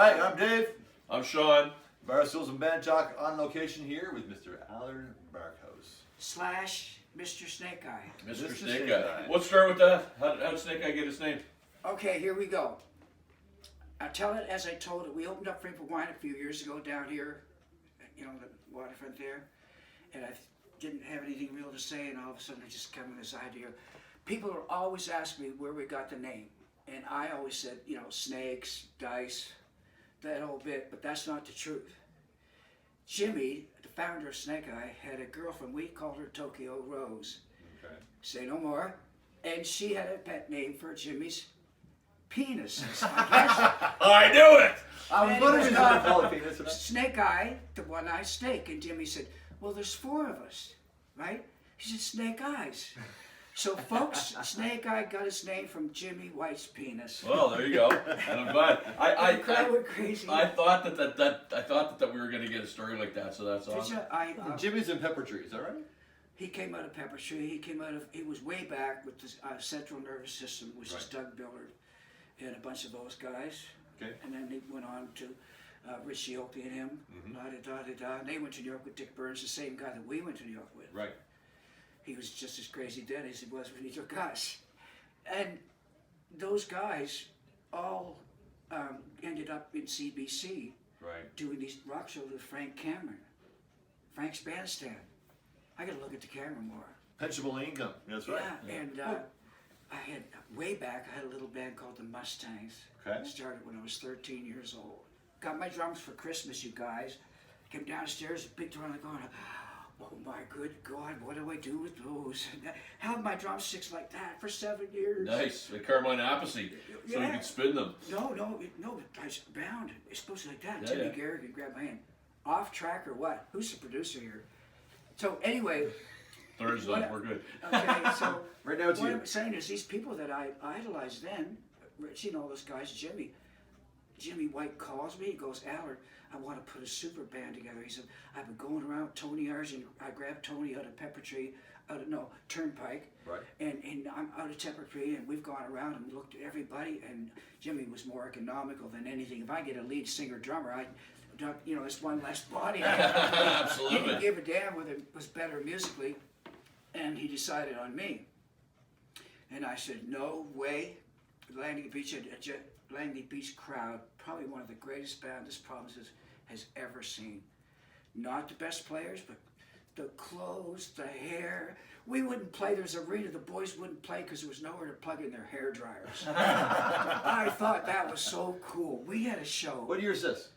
Hi, I'm Dave. I'm Sean. Barstools and Bandtalk on location here with Mr. Allard Barkhouse. / Mr. Snakeye. Mr. Snakeye. Snakeye. Let's start with that. How did Snakeye get his name? Okay, here we go. I'll tell it as I told it. We opened up Frankfurt Wine a few years ago down here, you know, the waterfront there. And I didn't have anything real to say, and all of a sudden I just come with this idea. People are always asking me where we got the name. And I always said, you know, snakes, dice, that whole bit, but that's not the truth. Jimmy, the founder of Snakeye, had a girlfriend. We called her Tokyo Rose. Okay. Say no more. And she had a pet name for Jimmy's penis. I knew it! I was wondering if you call it penis or not. Snakeye, the one-eyed snake. And Jimmy said, well, there's 4 of us, right? He said, Snake Eyes. So, folks, Snakeye got his name from Jimmy White's penis. Well, there you go. And I'm glad. The crowd went crazy. I thought that we were going to get a story like that, so that's awesome. Jimmy's in Pepper Tree, is that right? He came out of Pepper Tree. He was way back with the central nervous system, which is Doug Billard and a bunch of those guys. Okay. And then he went on to Richie Opie and him. Da-da-da-da-da. And they went to New York with Dick Burns, the same guy that we went to New York with. Right. He was just as crazy then as he was when he took us. And those guys all ended up in CBC doing these rock shows with Frank Cameron. Frank's Bandstand. I got to look at the camera more. Pensionable income, that's right. Yeah, and I had, way back, I had a little band called the Mustangs. Okay. It started when I was 13 years old. Got my drums for Christmas, you guys. Came downstairs, big drum, going, oh my good God, what do I do with those? Held my drumsticks like that for 7 years. Nice. Like Carmine Appice, so you could spin them. No, I was bound. It's supposed to be like that. Yeah, Timmy Garrigan grabbed my hand. Off track or what? Who's the producer here? So anyway. Thursday, we're good. Okay, so right now it's what you. I'm saying is these people that I idolized then, Richie and all those guys, Jimmy White calls me, he goes, Allard, I want to put a super band together. He said, I've been going around Tony Argent. I grabbed Tony out of Pepper Tree, Turnpike. Right. And I'm out of Pepper Tree, and we've gone around and looked at everybody, and Jimmy was more economical than anything. If I get a lead singer drummer, it's one less body. Absolutely. He didn't give a damn whether it was better musically, and he decided on me. And I said, no way. Langley Beach Crowd, probably one of the greatest bands this province has ever seen. Not the best players, but the clothes, the hair. We wouldn't play. There was an arena. The boys wouldn't play because there was nowhere to plug in their hair dryers. I thought that was so cool. We had a show. What year is this?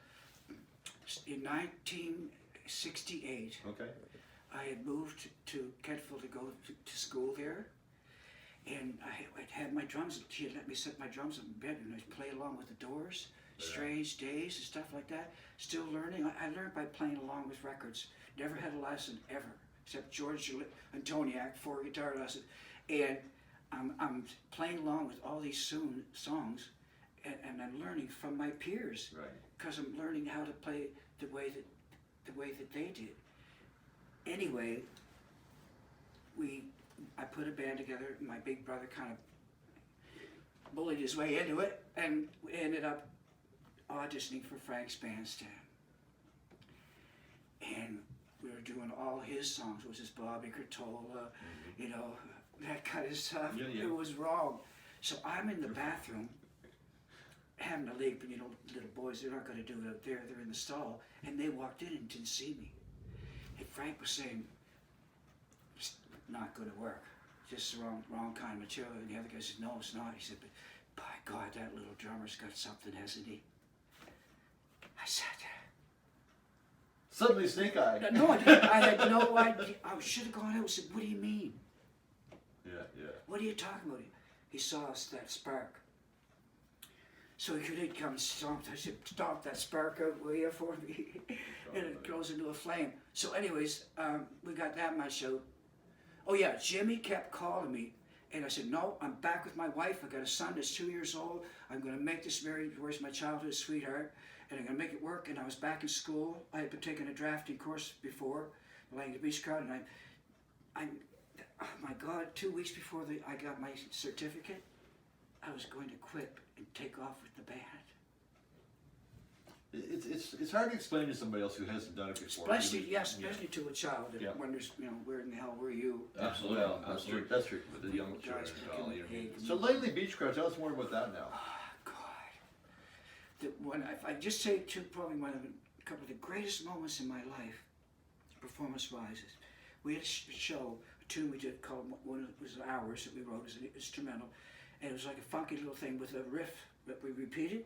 In 1968. Okay. I had moved to Kentville to go to school there. And I had my drums. She had let me set my drums up in bed, and I'd play along with the Doors, Strange Days, and stuff like that. Still learning. I learned by playing along with records. Never had a lesson ever, except George Antoniak, 4 guitar lessons. And I'm playing along with all these songs, and I'm learning from my peers. Right. Because I'm learning how to play the way that they did. Anyway, I put a band together. My big brother kind of bullied his way into it, and we ended up auditioning for Frank's Bandstand. And we were doing all his songs, which is Bobby Curtola, that kind of stuff. Yeah. It was wrong. So I'm in the bathroom having a leak, but little boys, they're not going to do it out there. They're in the stall, and they walked in and didn't see me. And Frank was saying, it's not going to work. Just the wrong kind of material. And the other guy said, no, it's not. He said, but by God, that little drummer's got something, hasn't he? I said, Suddenly Snakeye. no, I didn't. I had no idea. I should have gone out and said, what do you mean? Yeah. What are you talking about? He saw us, that spark. So he did come and stomp. I said, stomp that spark out, will you, for me? And it goes into a flame. So anyways, we got that much out. Oh yeah, Jimmy kept calling me. And I said, no, I'm back with my wife. I got a son that's 2 years old. I'm going to make this marriage. Where's my childhood sweetheart? And I'm going to make it work. And I was back in school. I had been taking a drafting course before, the Langley Beach Crowd. And oh my God, 2 weeks before I got my certificate, I was going to quit and take off with the band. It's hard to explain to somebody else who hasn't done it before. Especially, Yeah. especially to a child that Yeah. wonders, where in the hell were you? Absolutely, Well, that's absolutely. true. That's true. With the young Guys children and all. making egg. So Langley Beach Crowd, tell us more about that now. God. If I just say probably a couple of the greatest moments in my life, performance-wise, is we had a show, a tune we did called, one was ours that we wrote as an instrumental, and it was like a funky little thing with a riff that we repeated,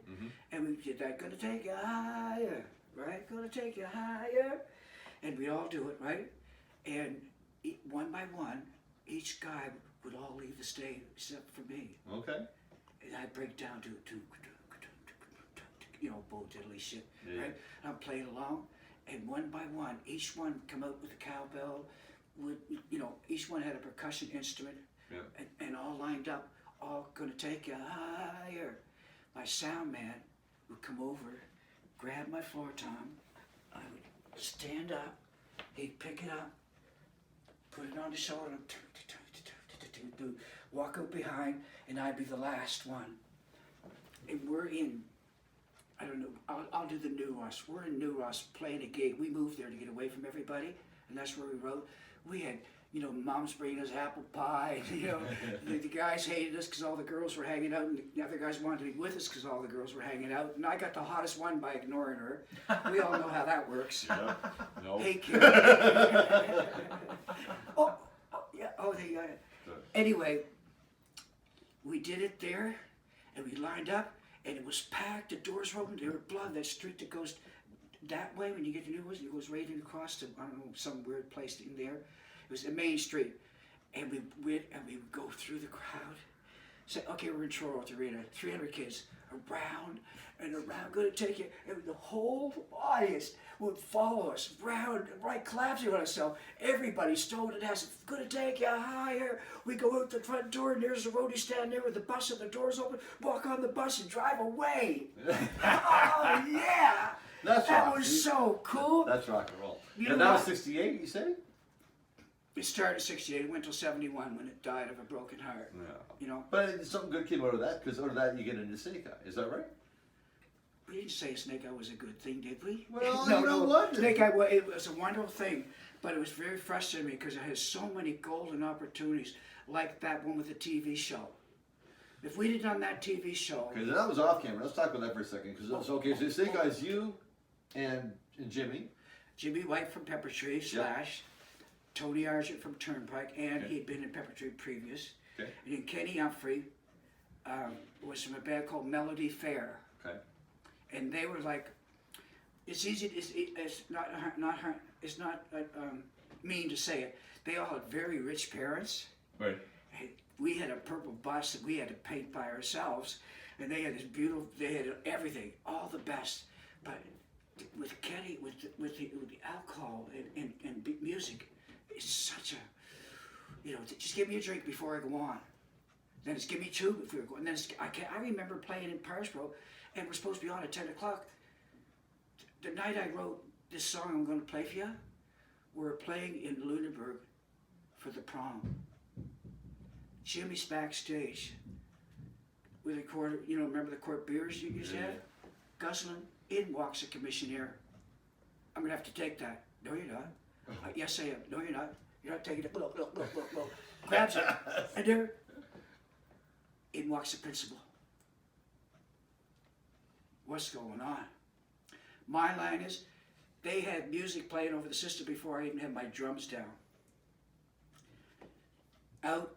and we did that, gonna take you higher, right? Gonna take you higher, and we all do it, right? And one by one, each guy would all leave the stage except for me. Okay. And I'd break down to Bo Diddley shit, Yeah. right? I'm playing along, and one by one, each one would come out with a cowbell, each one had a percussion instrument, Yeah. and all lined up, all gonna take you higher. My sound man would come over, grab my floor tom, I would stand up, he'd pick it up, put it on the shoulder, and walk out behind, and I'd be the last one. And we're in, I don't know, I'll do the New Ross. We're in New Ross playing a gig. We moved there to get away from everybody, and that's where we wrote. We had, mom's bringing us apple pie. The guys hated us because all the girls were hanging out, and the other guys wanted to be with us because all the girls were hanging out. And I got the hottest one by ignoring her. We all know how that works. Yeah. No. Hey, kid. They got it. Anyway, we did it there, and we lined up, and it was packed. The doors were open. There were blood. That street that goes that way when you get to New Orleans, it goes right across to, I don't know, some weird place in there. It was a main street, and we went and we would go through the crowd. Say, okay, we're in Toronto Arena, 300 kids around and around, going to take you, and the whole audience would follow us round, right, collapsing on ourselves. Everybody stoned and has, going to take you higher. We go out the front door, and there's a roadie standing there with the bus, and the doors open. Walk on the bus and drive away. Oh yeah, that was so cool. That's rock and roll. You And know that was what? 68, you say? It started in '68. It went till '71 when it died of a broken heart. Yeah. But something good came out of that, because out of that you get into Snakeye. Is that right? We didn't say Snakeye was a good thing, did we? Well, you know what? Snakeye, it was a wonderful thing, but it was very frustrating because it has so many golden opportunities, like that one with the TV show. If we'd have done that TV show... Okay, that was off camera. Let's talk about that for a second. Because okay, so Snakeye's you and Jimmy. Jimmy White from Pepper Tree, Slash, Tony Argent from Turnpike, and he'd been in Pepper Tree previous. Okay. And then Kenny Humphrey was from a band called Melody Fair. Okay. And they were like, it's easy. It's not mean to say it. They all had very rich parents. Right. We had a purple bus that we had to paint by ourselves, and they had this beautiful. They had everything, all the best. But with Kenny, with the alcohol and music, it's such a, just give me a drink before I go on. Then it's give me two before I go on. And then I remember playing in Parsboro, and we're supposed to be on at 10 o'clock. The night I wrote this song I'm going to play for you, we're playing in Lunenburg for the prom. Jimmy's backstage with a quart, remember the quart beers you used to have? Guzzling. In walks a commissioner. I'm going to have to take that. No, you're not. Yes, I am. No, you're not. You're not taking it. Look. Grabs it. And there, in walks the principal. What's going on? My line is, they had music playing over the system before I even had my drums down. Out,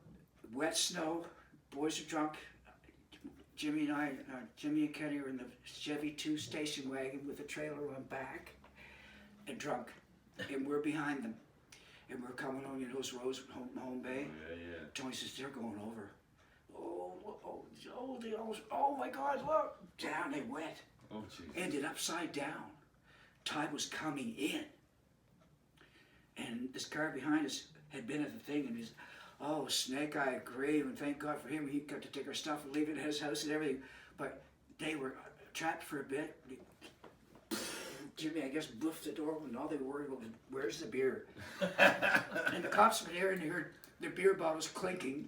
wet snow, boys are drunk. Jimmy and Kenny are in the Chevy 2 station wagon with a trailer on back, and drunk. And we're behind them. And we're coming on those roads from Home Bay. Yeah. Tony says, they're going over. Oh my God, look. Down they went. Oh, jeez. Ended upside down. Tide was coming in. And this car behind us had been at the thing, and he's, Snakeye agreed, and thank God for him. He got to take our stuff and leave it at his house and everything. But they were trapped for a bit. Jimmy, I guess, boofed the door, and all they were worried about was, where's the beer? And the cops were there, and they heard the beer bottles clinking.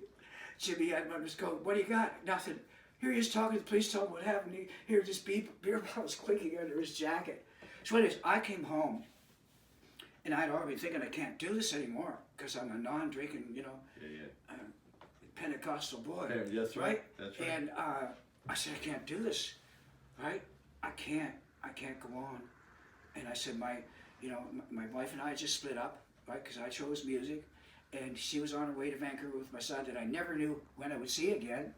Jimmy had one of his coat. What do you got? Nothing. Here he is talking to the police, telling what happened. He heard this beer bottles clinking under his jacket. So anyways, I came home, and I'd already been thinking I can't do this anymore because I'm a non-drinking, Pentecostal boy. Yeah, that's right. That's right. And I said, I can't do this, right? I can't go on. And I said, my wife and I just split up, right? Because I chose music, and she was on her way to Vancouver with my son that I never knew when I would see again,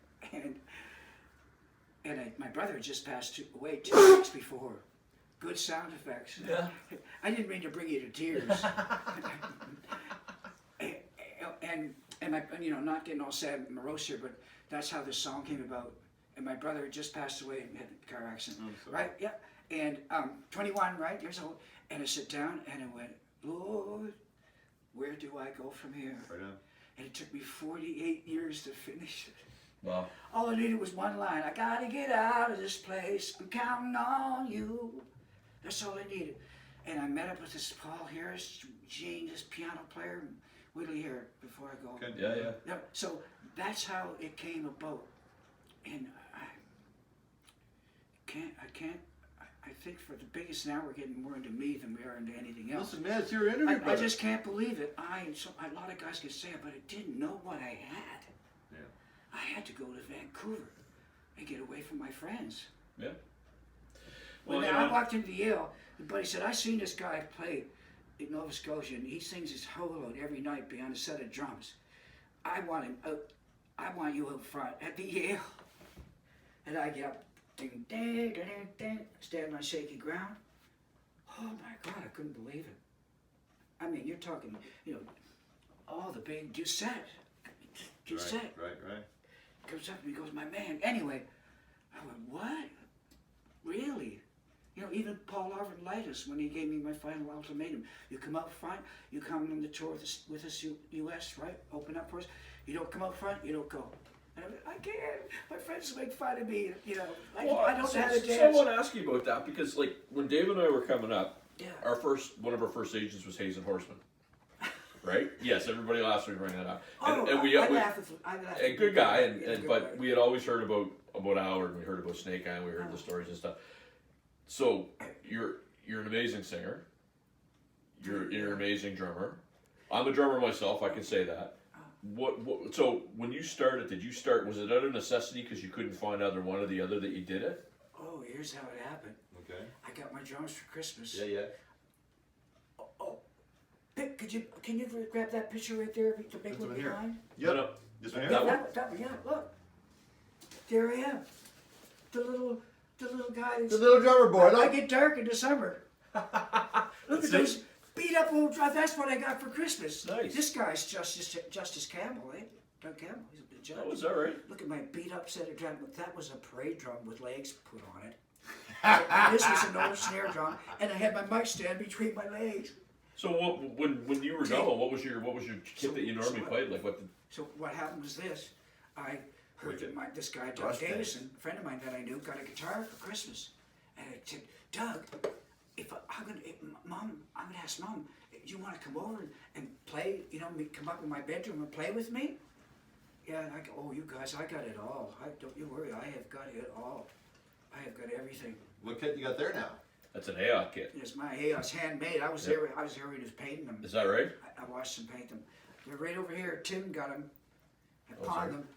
and my brother had just passed away 2 weeks before. Good sound effects. Yeah. I didn't mean to bring you to tears. and my, not getting all sad and morose here, but that's how this song came about. And my brother had just passed away and had a car accident. Right? Yeah. And 21, right, years old. And I sat down and I went, Lord, where do I go from here? Right on. And it took me 48 years to finish it. Wow. All I needed was one line. I gotta get out of this place. I'm counting on you. That's all I needed. And I met up with this Paul Harris, Gene, this piano player. Wait till you hear it before I go. Okay. Yeah. So that's how it came about. And I think for the biggest now we're getting more into me than we are into anything else. Listen, man, it's your interview, I brother. just can't believe it. A lot of guys can say it, but I didn't know what I had. Yeah. I had to go to Vancouver and get away from my friends. Yeah. When Well, I walked into Yale, the buddy said, I seen this guy play in Nova Scotia, and he sings his whole out every night behind a set of drums. I want him out. I want you out front at the Yale. And I get up, ding, ding, ding, ding, stand on shaky ground. Oh my God, I couldn't believe it. I mean, you're talking, all the big Doucette. Right. Comes up and he goes, my man. Anyway, I went, what? Really? Even Paul Arvin-Lightus, when he gave me my final ultimatum, you come out front, you come on the tour with us, U.S., right? Open up for us. You don't come out front, you don't go. And I went, I can't. My friends make fun of me, I don't know how to dance. So I want to ask you about that because, like, when Dave and I were coming up, Yeah. one of our first agents was Hazen Horseman. Right? Yes, everybody laughs when we bring that up. I laugh at a good guy, but guy. we had always heard about Allard, and we heard about Snakeye, and we heard the stories and stuff. So you're an amazing singer. You're an amazing drummer. I'm a drummer myself. I can say that. So when you started, was it out of necessity because you couldn't find either one or the other that you did it? Oh, here's how it happened. Okay. I got my drums for Christmas. Yeah. Oh, can you grab that picture right there, the big one behind? Yep. No. This one Yeah, here? that one, yeah, look. There I am. The little guy that's... The little drummer boy. I Look. get dark in the summer. Look at those beat up old drums. That's what I got for Christmas. Nice. This guy's Justice Campbell, eh? Doug Campbell, he's a judge. Oh, is that right? Look at my beat up set of drums. That was a parade drum with legs put on it. And this was an old snare drum, and I had my mic stand between my legs. So when you were going, what was your kit that you normally played? Like what? So what happened was this: I heard that this guy Doug Rust Davison, a friend of mine that I knew, got a guitar for Christmas, and I said, Doug, I'm gonna ask Mom, do you want to come over and play? Come up in my bedroom and play with me? Yeah, and I go, oh, you guys, I got it all. Don't you worry, I have got it all. I have got everything. What kit you got there now? That's an AOT kit. It's my it's handmade. I was there when he was painting them. Is that right? I watched him paint them. They're right over here. Tim got them. I Oh, pawned sorry. them.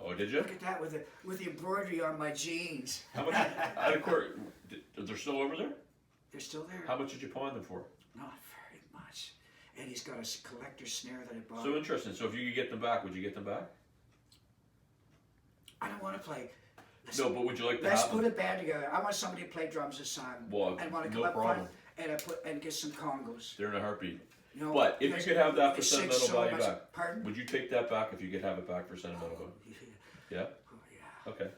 Oh, did you? Look at that with the embroidery on my jeans. How much? They're still over there? They're still there. How much did you pawn them for? Not very much. And he's got a collector's snare that I bought. So interesting. So if you could get them back, would you get them back? I don't want to play. No, but would you like to Let's have put them? a band together. I want somebody to play drums this time. Well, and want to no come up problem. front and get some congos. They're in a heartbeat. But if you could have that for it sings sentimental so value much. back, Pardon? would you take that back if you could have it back for sentimental value? Yeah. Oh, yeah. Okay.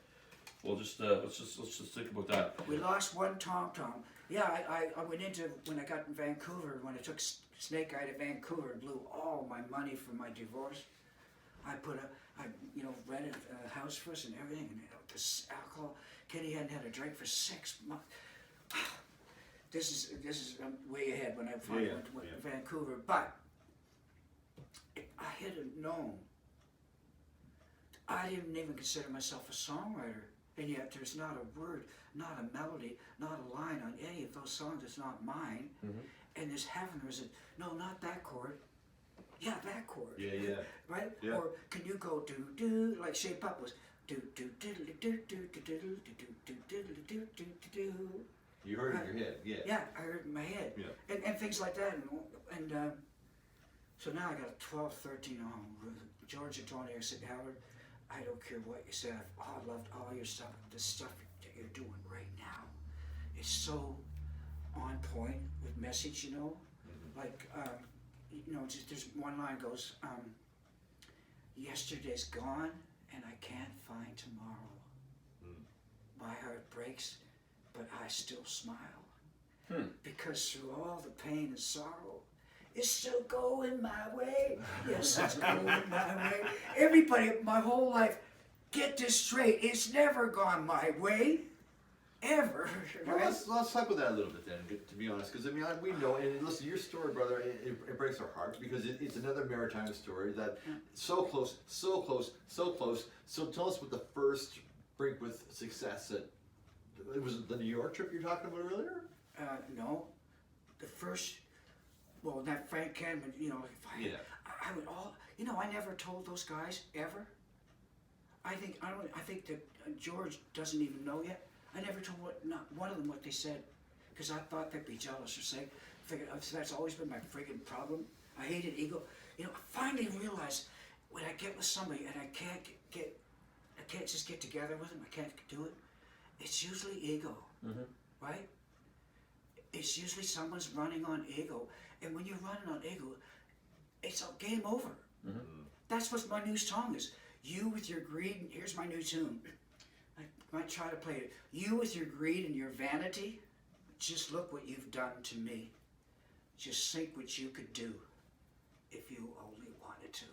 Well, let's just think about that. We lost one tom-tom. Yeah, I went into, when I got in Vancouver, when I took Snakeye to Vancouver, blew all my money from my divorce. I rented a house for us and everything, and this alcohol. Kenny hadn't had a drink for 6 months. This is way ahead when I finally went to Vancouver, but if I had known I didn't even consider myself a songwriter, and yet there's not a word, not a melody, not a line on any of those songs that's not mine. And there's heaven, there's a, no, not that chord. Yeah, that chord. Yeah. Right? Yeah. Or can you go do do like Shape Up was do do diddle do do do diddle do do diddle do do do. You heard it in your head, yeah. Yeah, I heard it in my head. Yeah. And things like that. And so now I got 12, 13 on George and Tony. I said, Allard, I don't care what you said. I loved all your stuff. The stuff that you're doing right now is so on point with message, you know. Like, you know, just there's one line goes, yesterday's gone and I can't find tomorrow. My heart breaks, but I still smile. Because through all the pain and sorrow, it's still going my way. Yes, it's going my way. Everybody, my whole life, get this straight. It's never gone my way. Ever. Well, let's talk about that a little bit then, to be honest, because I mean, we know, and listen, your story, brother, it breaks our hearts because it's another maritime story that so close, so close, so close. So tell us what the first break with success that, it was the New York trip you're talking about earlier? No. The first, well, that Frank Cannon, you know, if I would all, you know, I never told those guys ever. I think that George doesn't even know yet. I never told not one of them what they said, because I thought they'd be jealous or say, figured that's always been my friggin' problem. I hated ego. You know, I finally realized when I get with somebody and I can't just get together with them, I can't do it. It's usually ego, right? It's usually someone's running on ego, and when you're running on ego, it's a game over. That's what my new song is. You with your greed. Here's my new tune. I might try to play it. You with your greed and your vanity, just look what you've done to me. Just think what you could do if you only wanted to.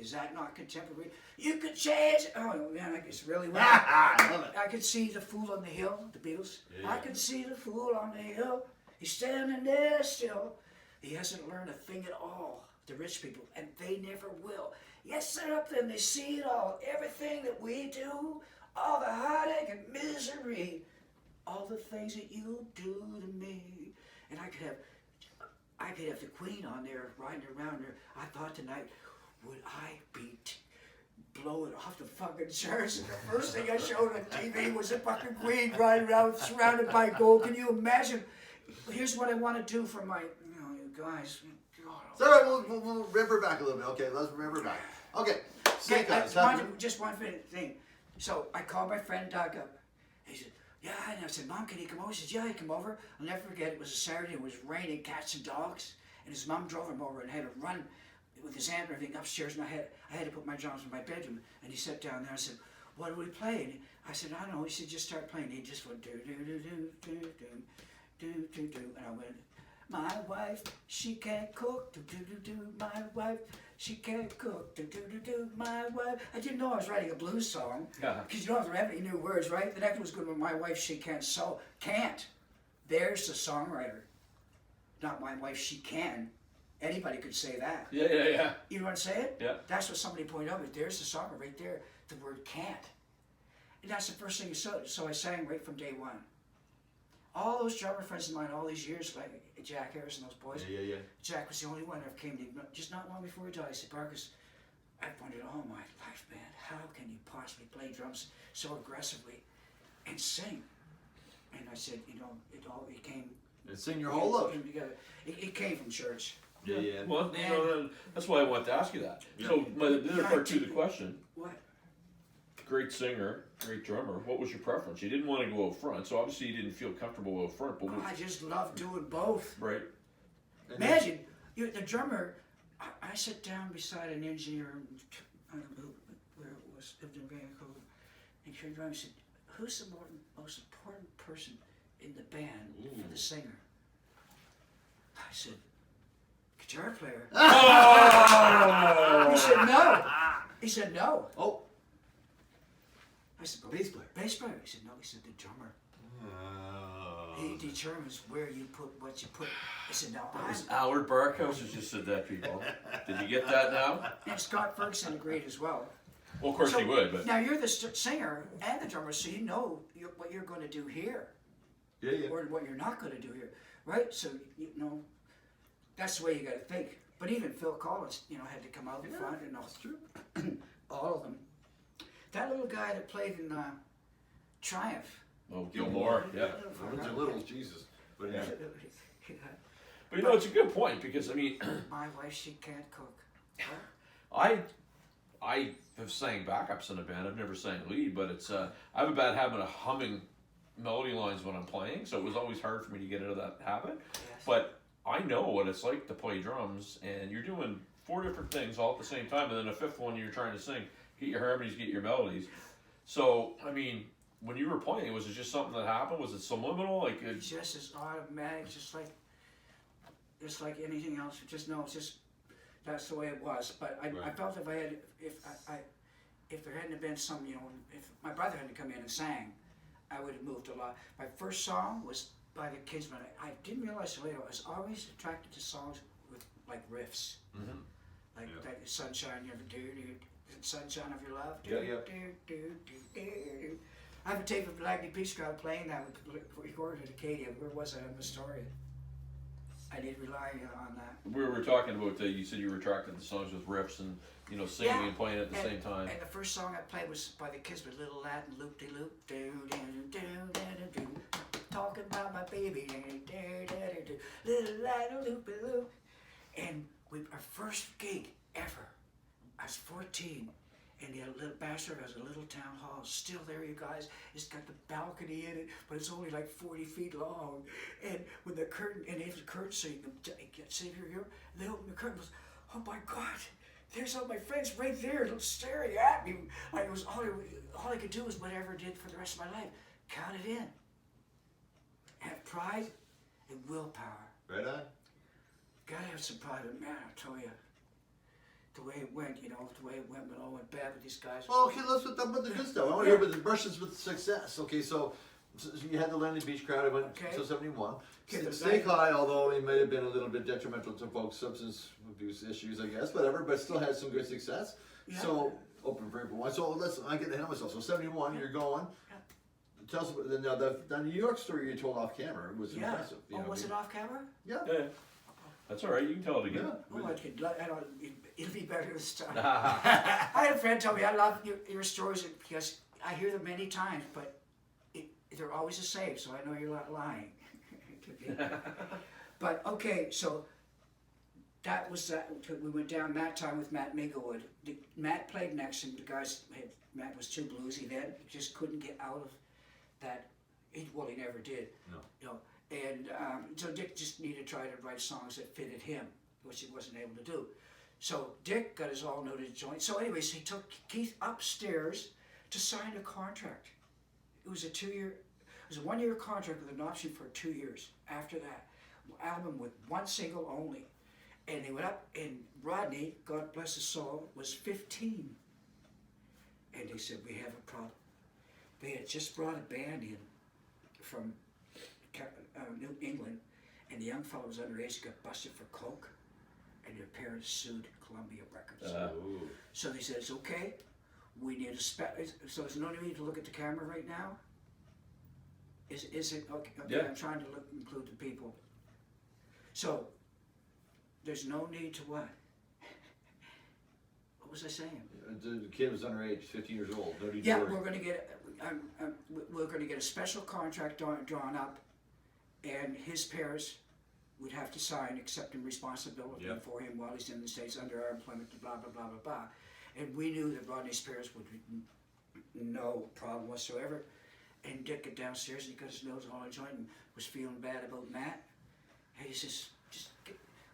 Is that not contemporary? You could change. Oh man, it's really well. I love it. I could see the fool on the hill, the Beatles. I could see the fool on the hill. He's standing there still. He hasn't learned a thing at all. The rich people, and they never will. Yes, they're up there and they see it all. Everything that we do, all the heartache and misery, all the things that you do to me. And I could have the Queen on there riding around her. I thought tonight, would I be blowing off the fucking church? And the first thing I showed on TV was a fucking Queen riding around surrounded by gold. Can you imagine? Here's what I want to do for my, you guys. So all right, we'll remember back a little bit. Okay, let's remember back. Okay, Just one thing. So I called my friend Doug up. He said, yeah, and I said, Mom, can he come over? He said, yeah, he come over. I'll never forget, it was a Saturday, it was raining, cats and dogs, and his mom drove him over and had to run with his aunt and everything upstairs, and I had to put my drums in my bedroom, and he sat down there. I said, what do we play? And I said, I don't know. He said, just start playing. He just went do do do do do do do do, and I went, my wife, she can't cook, do do do do, my wife, she can't cook, do do do do, my wife. I didn't know I was writing a blues song, because you don't have to have any new words, right? The next was good one, my wife, she can't sew. Can't. There's the songwriter. Not my wife, she can. Anybody could say that. Yeah. You know what I'm saying? Yeah. That's what somebody pointed out, but there's the song right there, the word can't. And that's the first thing you saw, so I sang right from day one. All those drummer friends of mine all these years, like Jack Harris and those boys. Yeah. Jack was the only one that came to me, just not long before he died. He said, Barkhouse, I've wondered all my life, man, how can you possibly play drums so aggressively and sing? And I said, it came. And sing your whole life. It came from church. Yeah. Well, that's why I wanted to ask you that. So the other part to the question. What? Great singer, great drummer. What was your preference? You didn't want to go out front, so obviously you didn't feel comfortable out front. But I just love doing both. Right. Imagine, the drummer. I sat down beside an engineer. I don't know where it was. Lived in Vancouver. And he turned around and said, "Who's the most important person in the band for the singer?" I said, "Guitar player." Oh! He said no. He said no. Oh. I said, Bass player. Bass player. He said no. He said the drummer. He determines where you put what you put. I said no. That was Allard Barkhouse who just said that, people. Did you get that now? And Scott Ferguson agreed as well. Well, of course So, he would, but now you're the singer and the drummer, so you know what you're going to do here, Yeah. or what you're not going to do here, right? So you know, that's the way you got to think. But even Phil Collins, you know, had to come out in front, and That's true. all of them. That little guy that played in Triumph. oh, Gilmore, yeah. Little, little Jesus. But yeah. But you know, it's a good point because I mean, My wife, she can't cook. I have sang backups in a band. I've never sang lead, but it's I have a bad habit of humming melody lines when I'm playing, so it was always hard for me to get into that habit. Yes. But I know what it's like to play drums, and you're doing 4 different things all at the same time, and then a 5th one you're trying to sing, get your harmonies, get your melodies. So I mean, when you were playing, was it just something that happened? Was it subliminal? Like it, It's just as automatic, just like anything else. Just no, it's just that's the way it was. But I Right. felt if there hadn't been some, you know, if my brother hadn't come in and sang, I would have moved a lot. My first song was by the Kids, but I didn't realize till later I was always attracted to songs with like riffs, like Yeah. that Sunshine, you know, Sunshine of Your Love. Yeah. I have a tape of Langley Beach Crowd playing that recorded at Acadia. Where was it in the story? I did rely on that. we were talking about, you said you were attracted to songs with riffs and, you know, singing Yeah, and playing at the same time. And the first song I played was by the Kids with Little Latin Loop-de-Loop. Talking about my baby. Little Latin Loop-de-Loop. And our first gig ever, I was 14. And the little bastard has a little town hall, still there, you guys. It's got the balcony in it, but it's only like 40 feet long. And when the curtain, and it was a curtain, so you can sit here, they open the curtain, goes, oh my God, there's all my friends right there, staring at me. Like it was all I could do was whatever I did for the rest of my life. Count it in. Have pride and willpower. Right on. Gotta have some pride, and man, I tell you. The way it went, you know, the way it went when all went bad with these guys. Well, okay, let's put that with the good stuff. I want to hear about the brushes with success. Okay, so you had the Langley Beach Crowd. It went till 71. Okay, the Snakeye, although it may have been a little bit detrimental to folks' substance abuse issues, I guess, whatever, but still had some good success. Yeah. So open for everyone. So I get ahead of myself. So 71, you're going. Tell us about now the New York story you told off camera was impressive. Oh, was it off camera? Yeah. Yeah. That's all right. You can tell it again. Oh, I don't. It'll be better this time. I had a friend tell me I love your stories because I hear them many times, but they're always the same, so I know you're not lying. But okay, so that was that. We went down that time with Matt Minglewood. Matt played next, and the guys Matt was too bluesy then. He just couldn't get out of that. He never did. No. You know, and so Dick just needed to try to write songs that fitted him, which he wasn't able to do. So Dick got his all-noted joint. So anyways, he took Keith upstairs to sign a contract. It was a 1-year contract with an option for 2 years. After that, album with 1 single only. And they went up, and Rodney, God bless his soul, was 15. And they said, we have a problem. They had just brought a band in from New England, and the young fellow was underage, got busted for coke, and their parents sued Columbia Records. So they said, it's okay, we need a so there's no need to look at the camera right now? Is it, okay, Yeah. I'm trying to include the people. So, there's no need to what? What was I saying? The kid was underage, 15 years old. No need to Yeah, worry. we're going to get a special contract drawn up, and his parents would have to sign accepting responsibility for him while he's in the States under our employment, blah, blah, blah, blah, blah. And we knew that Rodney's parents would no problem whatsoever. And Dick got downstairs and he got his nose all in joint and was feeling bad about Matt. And he says,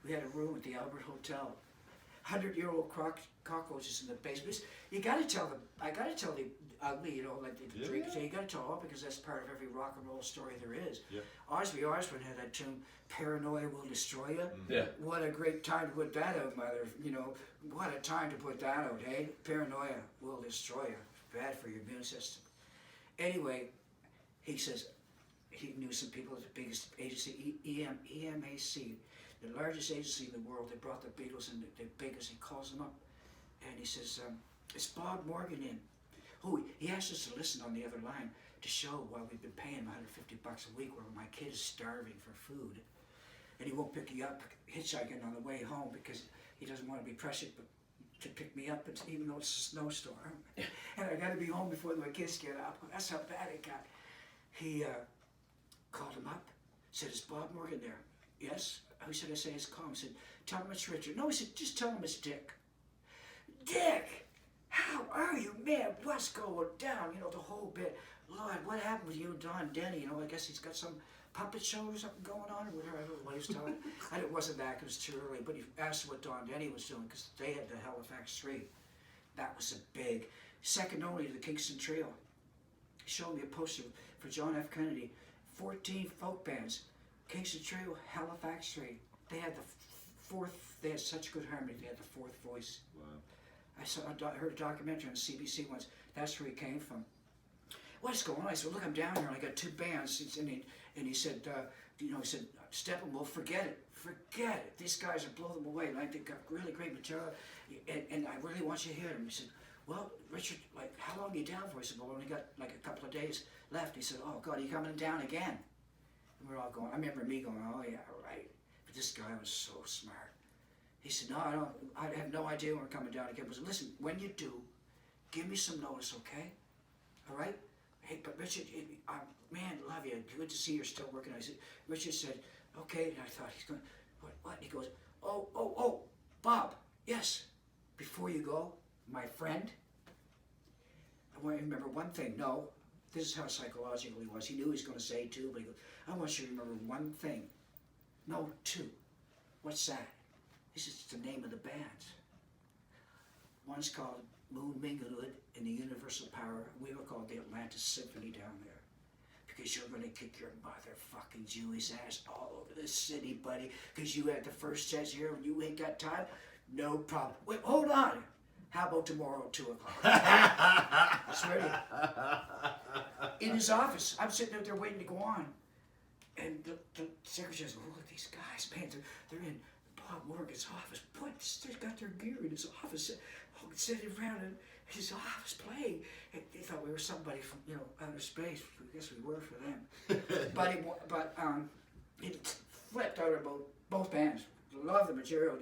we had a room at the Albert Hotel. 100-year-old cockroaches in the basement. You gotta tell them, I gotta tell the ugly, you know, like the drink, you gotta tell all because that's part of every rock and roll story there is. Yeah. Ozzy Osbourne had that tune, Paranoia Will Destroy You. Yeah. What a great time to put that out, mother, you know, what a time to put that out, hey? Paranoia will destroy you. Bad for your immune system. Anyway, he says, he knew some people at the biggest agency, EMAC, the largest agency in the world. They brought the Beatles and the biggest, he calls them up. And he says, is Bob Morgan in? Oh, he asked us to listen on the other line to show while we've been paying him $150 a week where my kid is starving for food. And he won't pick you up hitchhiking on the way home because he doesn't want to be pressured to pick me up even though it's a snowstorm. And I got to be home before my kids get up. That's how bad it got. He called him up, said, is Bob Morgan there? Yes. Who should I say is calm? He said, tell him it's Richard. No, he said, just tell him it's Dick. Dick, how are you, man? What's going down? You know, the whole bit. Lord, what happened with you and Don Denny? You know, I guess he's got some puppet show or something going on, or whatever. I don't know what he was telling. And it wasn't that, 'cause it was too early. But he asked what Don Denny was doing, because they had the Halifax 3. That was a big, second only to the Kingston Trio. He showed me a poster for John F. Kennedy. 14 folk bands. Kingston Trio, Halifax 3. They had the fourth, they had such good harmony, they had the fourth voice. Wow. I heard a documentary on CBC once. That's where he came from. What's going on? I said, well, look, I'm down here and I got 2 bands. And he said, he said, Steppenwolf, forget it. Forget it. These guys are blow them away. Like, they've got really great material. And I really want you to hear them. He said, well, Richard, like, how long are you down for? I said, well, I only got like a couple of days left. He said, oh, God, are you coming down again? And we're all going, I remember me going, oh, yeah, right. But this guy was so smart. He said, no, I have no idea when we're coming down again. But listen, when you do, give me some notice, okay? All right? Hey, but Richard, man, love you. Good to see you're still working. I said, Richard said, okay. And I thought, he's going, what? And he goes, oh, Bob, yes. Before you go, my friend, I want you to remember one thing. No, this is how psychological he was. He knew he was going to say 2, but he goes, I want you to remember one thing. No, 2. What's that? This is the name of the band. One's called Moon Mingalud in the Universal Power. We were called the Atlantis Symphony down there. Because you're going to kick your motherfucking Jewish ass all over the city, buddy. Because you had the first chance here and you ain't got time. No problem. Wait, hold on. How about tomorrow at 2 o'clock? I swear to you. In his office, I'm sitting there waiting to go on. And the secretary says, oh, look at these guys, man, they're in Bob Morgan's office. Boy, they've got their gear in his office. Sitting around in his office playing. And they thought we were somebody from, outer space. I guess we were for them. but it flipped out about both bands. Loved the material,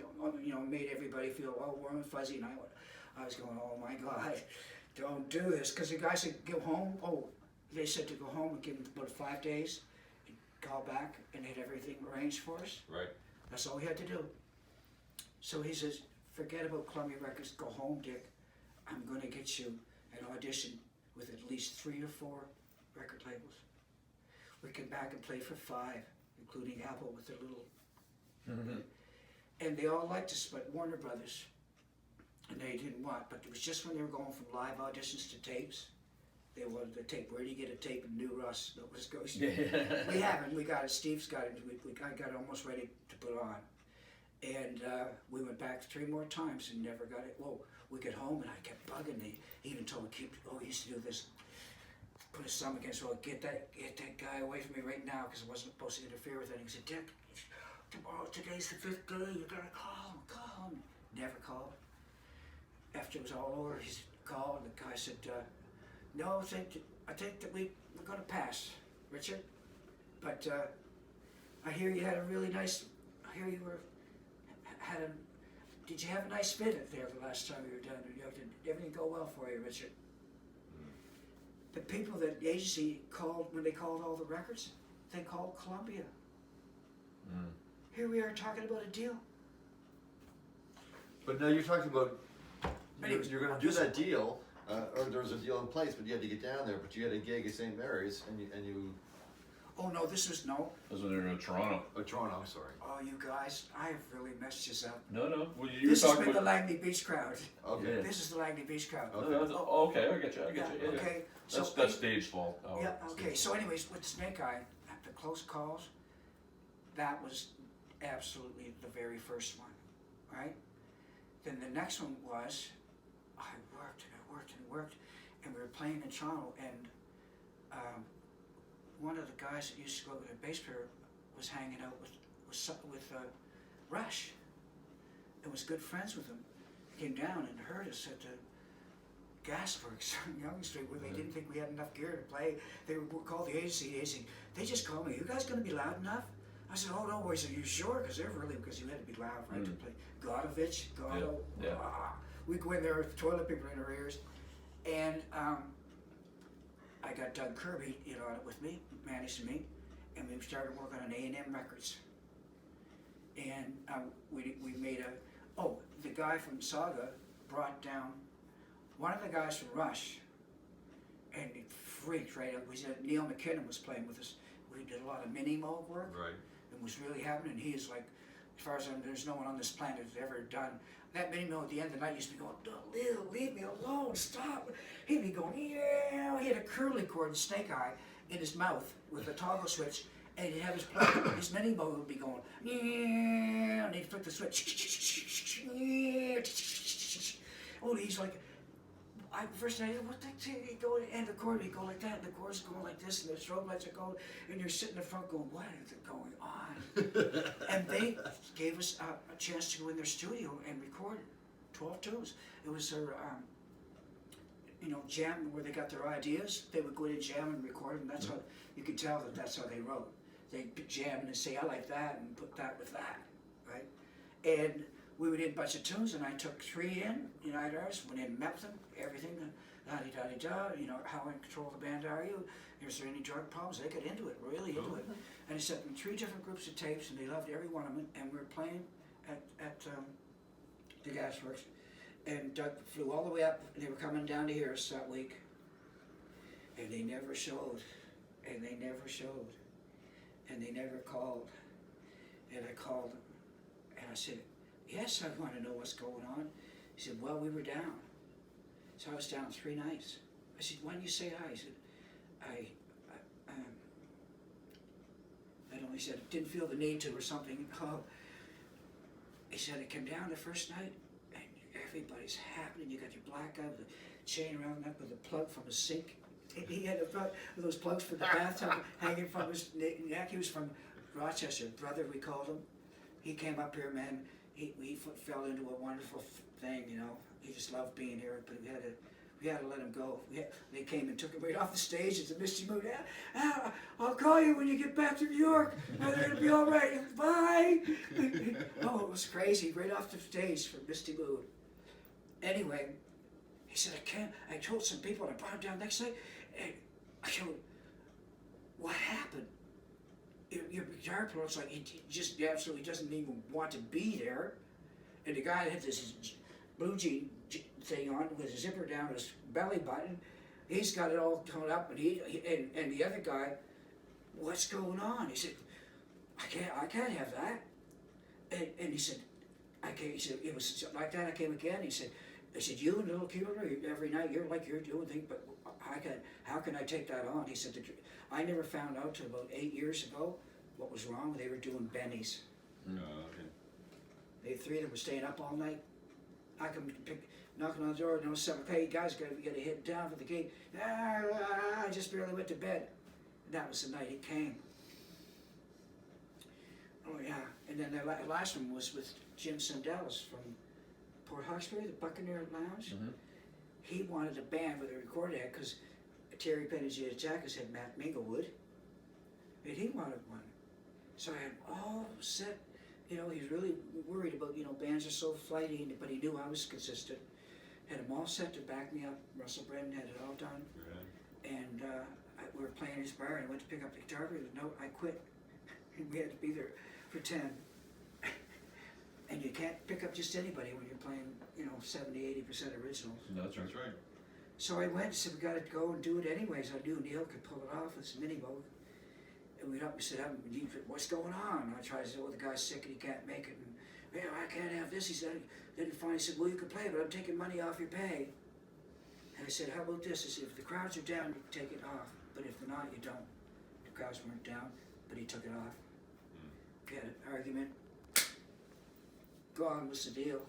made everybody feel all warm and fuzzy. And I was going, oh my God, don't do this. Because the guy said, go home. Oh, they said to go home and give them about 5 days. Call back and had everything arranged for us. Right. That's all we had to do. So he says, forget about Columbia Records, go home, Dick. I'm going to get you an audition with at least 3 or 4 record labels. We came back and played for 5, including Apple with their little... And they all liked us, but Warner Brothers, and they didn't want, but it was just when they were going from live auditions to tapes. They wanted the tape. Where do you get a tape in New Russ, Nova Scotia? We haven't. We got it. Steve's got it. I got it almost ready to put on. And we went back 3 more times and never got it. Whoa, we get home and I kept bugging. He even told me, he used to do this. Put his thumb against, well, get that guy away from me right now because I wasn't supposed to interfere with anything. He said, Dick, today's the 5th day. You gotta call him. Never called. After it was all over, he called and the guy said, no, I think that we're going to pass, Richard. But I hear you had a really nice. I hear you did you have a nice fit there the last time you were down there? Did everything go well for you, Richard? The people that the agency called when they called all the records, they called Columbia. Here we are talking about a deal. But now you're talking about Anyways, you're going to do that deal. Or there was a deal in place, but you had to get down there. But you had a gig at St. Mary's, and you. Oh no, this was That was when they were in Toronto. Oh, Toronto. I'm sorry. Oh, you guys, I have really messed this up. No. Well, you were This has talking been the about. Langley Beach Crowd. Okay. Yeah. This is the Langley Beach Crowd. Okay. Okay, I get you. Yeah. Okay. That's stage fault. Oh, Yeah. stage Okay. fault. So, anyways, with Snakeye, the close calls, that was absolutely the very first one, right? Then the next one was, I worked, and we were playing in Toronto, and one of the guys that used to go to the bass player was hanging out with Rush, and was good friends with him. He came down and heard us, said, Gasworks on Young Street where they didn't think we had enough gear to play. They would call the agency. They just called me. You guys going to be loud enough? I said, oh no. I said, you sure? Because you had to be loud, right, to play. Godovich, Godo. Yeah. We go in there with toilet paper in our ears, and I got Doug Kirby on it with me, managed me, and we started working on A&M Records. And we made the guy from Saga brought down one of the guys from Rush, and it freaked right out. We said Neil McKinnon was playing with us. We did a lot of mini-mo work. Right. It was really happening. He is like, as far as I know, there's no one on this planet who's ever done. That mini-mo at the end of the night used to be going, Lil, leave me alone, stop. He'd be going, yeah. He had a curly cord in Snakeye in his mouth with a toggle switch, and he'd have his mini-mo would be going, yeah, and he'd flick the switch. Oh, he's like, first night, what the thing, he'd go, and the chord would go like that, and the chords going like this, and the strobe lights are going, and you're sitting in the front going, what is going on? And they gave us a chance to go in their studio and record 12 tunes. It was their, jam where they got their ideas. They would go in and jam and record them. That's how, you could tell that's how they wrote. They jam and say, I like that, and put that with that, right? And we would hit a bunch of tunes, and I took 3 in, United Artists, went in, mapped them, everything, da-di-da-di-da, how in control of the band are you? Is there any drug problems? They got into it, really into it. And he sent them 3 different groups of tapes, and they loved every one of them, and we were playing at the Gasworks, and Doug flew all the way up, and they were coming down to hear us that week, and they never showed, and they never showed, and they never called, and I called them, and I said, yes, I want to know what's going on. He said, well, we were down. So I was down 3 nights. I said, why didn't you say hi? He said, I don't know, he said, didn't feel the need to or something. He said, it came down the first night, and everybody's happening. You got your black guy with a chain around the neck with a plug from a sink. He had those plugs for the bathtub hanging from his neck. He was from Rochester, brother, we called him. He came up here, man. He fell into a wonderful thing, He just loved being here, but we had to let him go. They came and took him right off the stage. It's a Misty Mood. I'll call you when you get back to New York. It'll be all right. Bye. Oh, it was crazy. Right off the stage for Misty Mood. Anyway, he said, I told some people, and I brought him down next night, and I told him, what happened? Your guitar player looks like he just absolutely doesn't even want to be there. And the guy had this blue jean thing on with a zipper down his belly button. He's got it all torn up, and and the other guy, what's going on? He said, I can't have that. And he said, I can't. He said, it was like that. I came again. He said, you and little Keeler, every night you're doing things, but how can I take that on? He said, I never found out till about 8 years ago what was wrong. They were doing bennies. No, okay. They 3 of them were staying up all night. I come knocking on the door, hey guys, we got to hit down for the gate. I just barely went to bed. And that was the night it came. Oh yeah, and then the last one was with Jim Sandelis from Port Hawkesbury, the Buccaneer Lounge. Mm-hmm. He wanted a band with a recorder because Terry Penn and Jay Jackers had Matt Minglewood, and he wanted one. So I had all set. He was really worried about, bands are so flighty, but he knew I was consistent. Had them all set to back me up. Russell Brennan had it all done. Right. And we were playing his bar, and I went to pick up the guitar with a note. I quit. We had to be there for 10. And you can't pick up just anybody when you're playing, 70-80% originals. That's right. So I went and said, we got to go and do it anyways. I knew Neil could pull it off with his mini-mo. And we said, what's going on? And I tried to say, the guy's sick and he can't make it. And, I can't have this. He said, then finally said, well, you can play, but I'm taking money off your pay. And I said, how about this? I said, if the crowds are down, you can take it off. But if they're not, you don't. The crowds weren't down, but he took it off. We had an argument. Gone was the deal.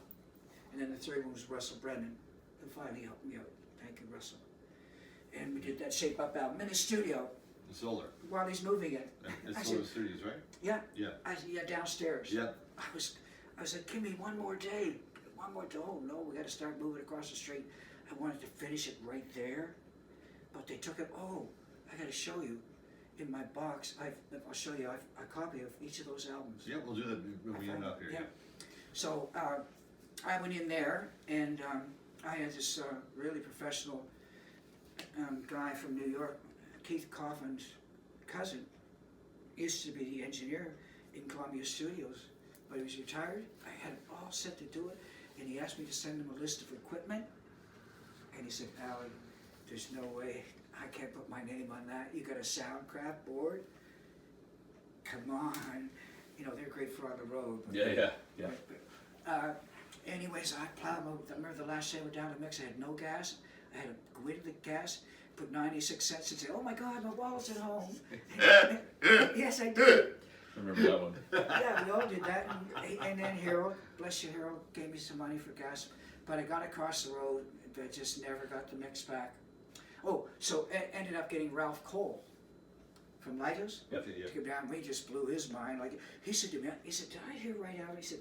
And then the third one was Russell Brennan, who finally helped me out. Thank you, Russell. And we did that Shape Up album in the studio. It's older. While he's moving it. It's Solar Studios, right? Yeah. Yeah. Yeah, downstairs. Yeah. I was like, give me one more day. One more day. Oh no, we got to start moving across the street. I wanted to finish it right there, but they took it. Oh, I got to show you. In my box, I'll show you a copy of each of those albums. Yeah, we'll do that when we end up here. Yeah. So I went in there, and I had this really professional guy from New York, Keith Coffin's cousin, used to be the engineer in Columbia Studios, but he was retired. I had it all set to do it, and he asked me to send him a list of equipment, and he said, Allard, there's no way I can't put my name on that. You got a Soundcraft board? Come on. You know, they're great for on the road. But Yeah. Anyways, I plowed. I remember the last day we were down to mix, I had no gas. I had to go into the gas, put 96 cents and say, oh my God, my wallet's at home. Yes, I did. Remember that one? Yeah, we all did that. And then Harold, bless you, Harold, gave me some money for gas. But I got across the road, but just never got the mix back. Oh, so ended up getting Ralph Cole from Lighthouse Yep. Okay, yeah. to come down. We just blew his mind. Like he said to me, he said, did I hear right out? He said,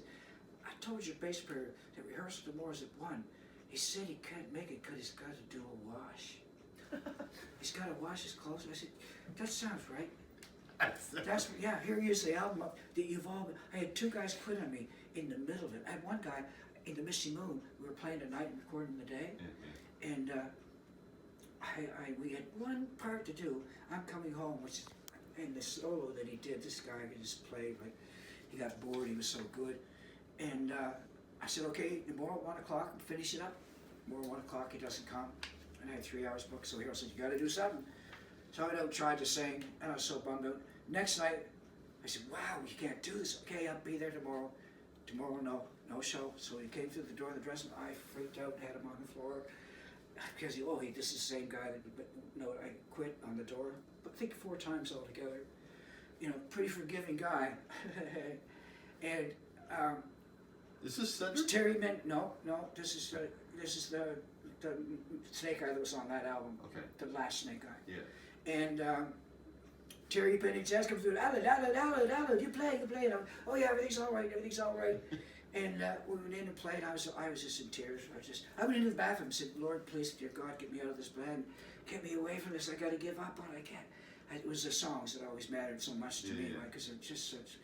I told your bass player that rehearsal tomorrow's at 1. He said he can't make it because he's got to do a wash. He's got to wash his clothes. I said, that sounds right. That's yeah. Here he is, the album that you've all. I had 2 guys quit on me in the middle of it. I had one guy in the Misty Moon. We were playing at night and recording the day, and we had one part to do. I'm coming home, which and the solo that he did. This guy could just play, but he got bored. He was so good, and I said, okay, tomorrow at 1 o'clock, finish it up. Tomorrow 1 o'clock, he doesn't come, and I had 3 hours booked. So Harold said, you got to do something. So I tried to sing, and I was so bummed out. Next night, I said, wow, you can't do this. Okay, I'll be there tomorrow. Tomorrow, no show. So he came through the door of the dressing room. I freaked out and had him on the floor. Because this is the same guy that, I quit on the door. But I think 4 times altogether. Pretty forgiving guy. And Is this Cedric? Terry meant, no, this is the Snakeye that was on that album. Okay. The last Snakeye. Yeah. And Terry Penny Jazz comes through, Allard, you play. And oh yeah, everything's all right. And we went in and played. I was just in tears. I went into the bathroom and said, Lord, please, dear God, get me out of this band. Get me away from this. I got to give up on it. I can't. It was the songs that always mattered so much to me, because they're just such,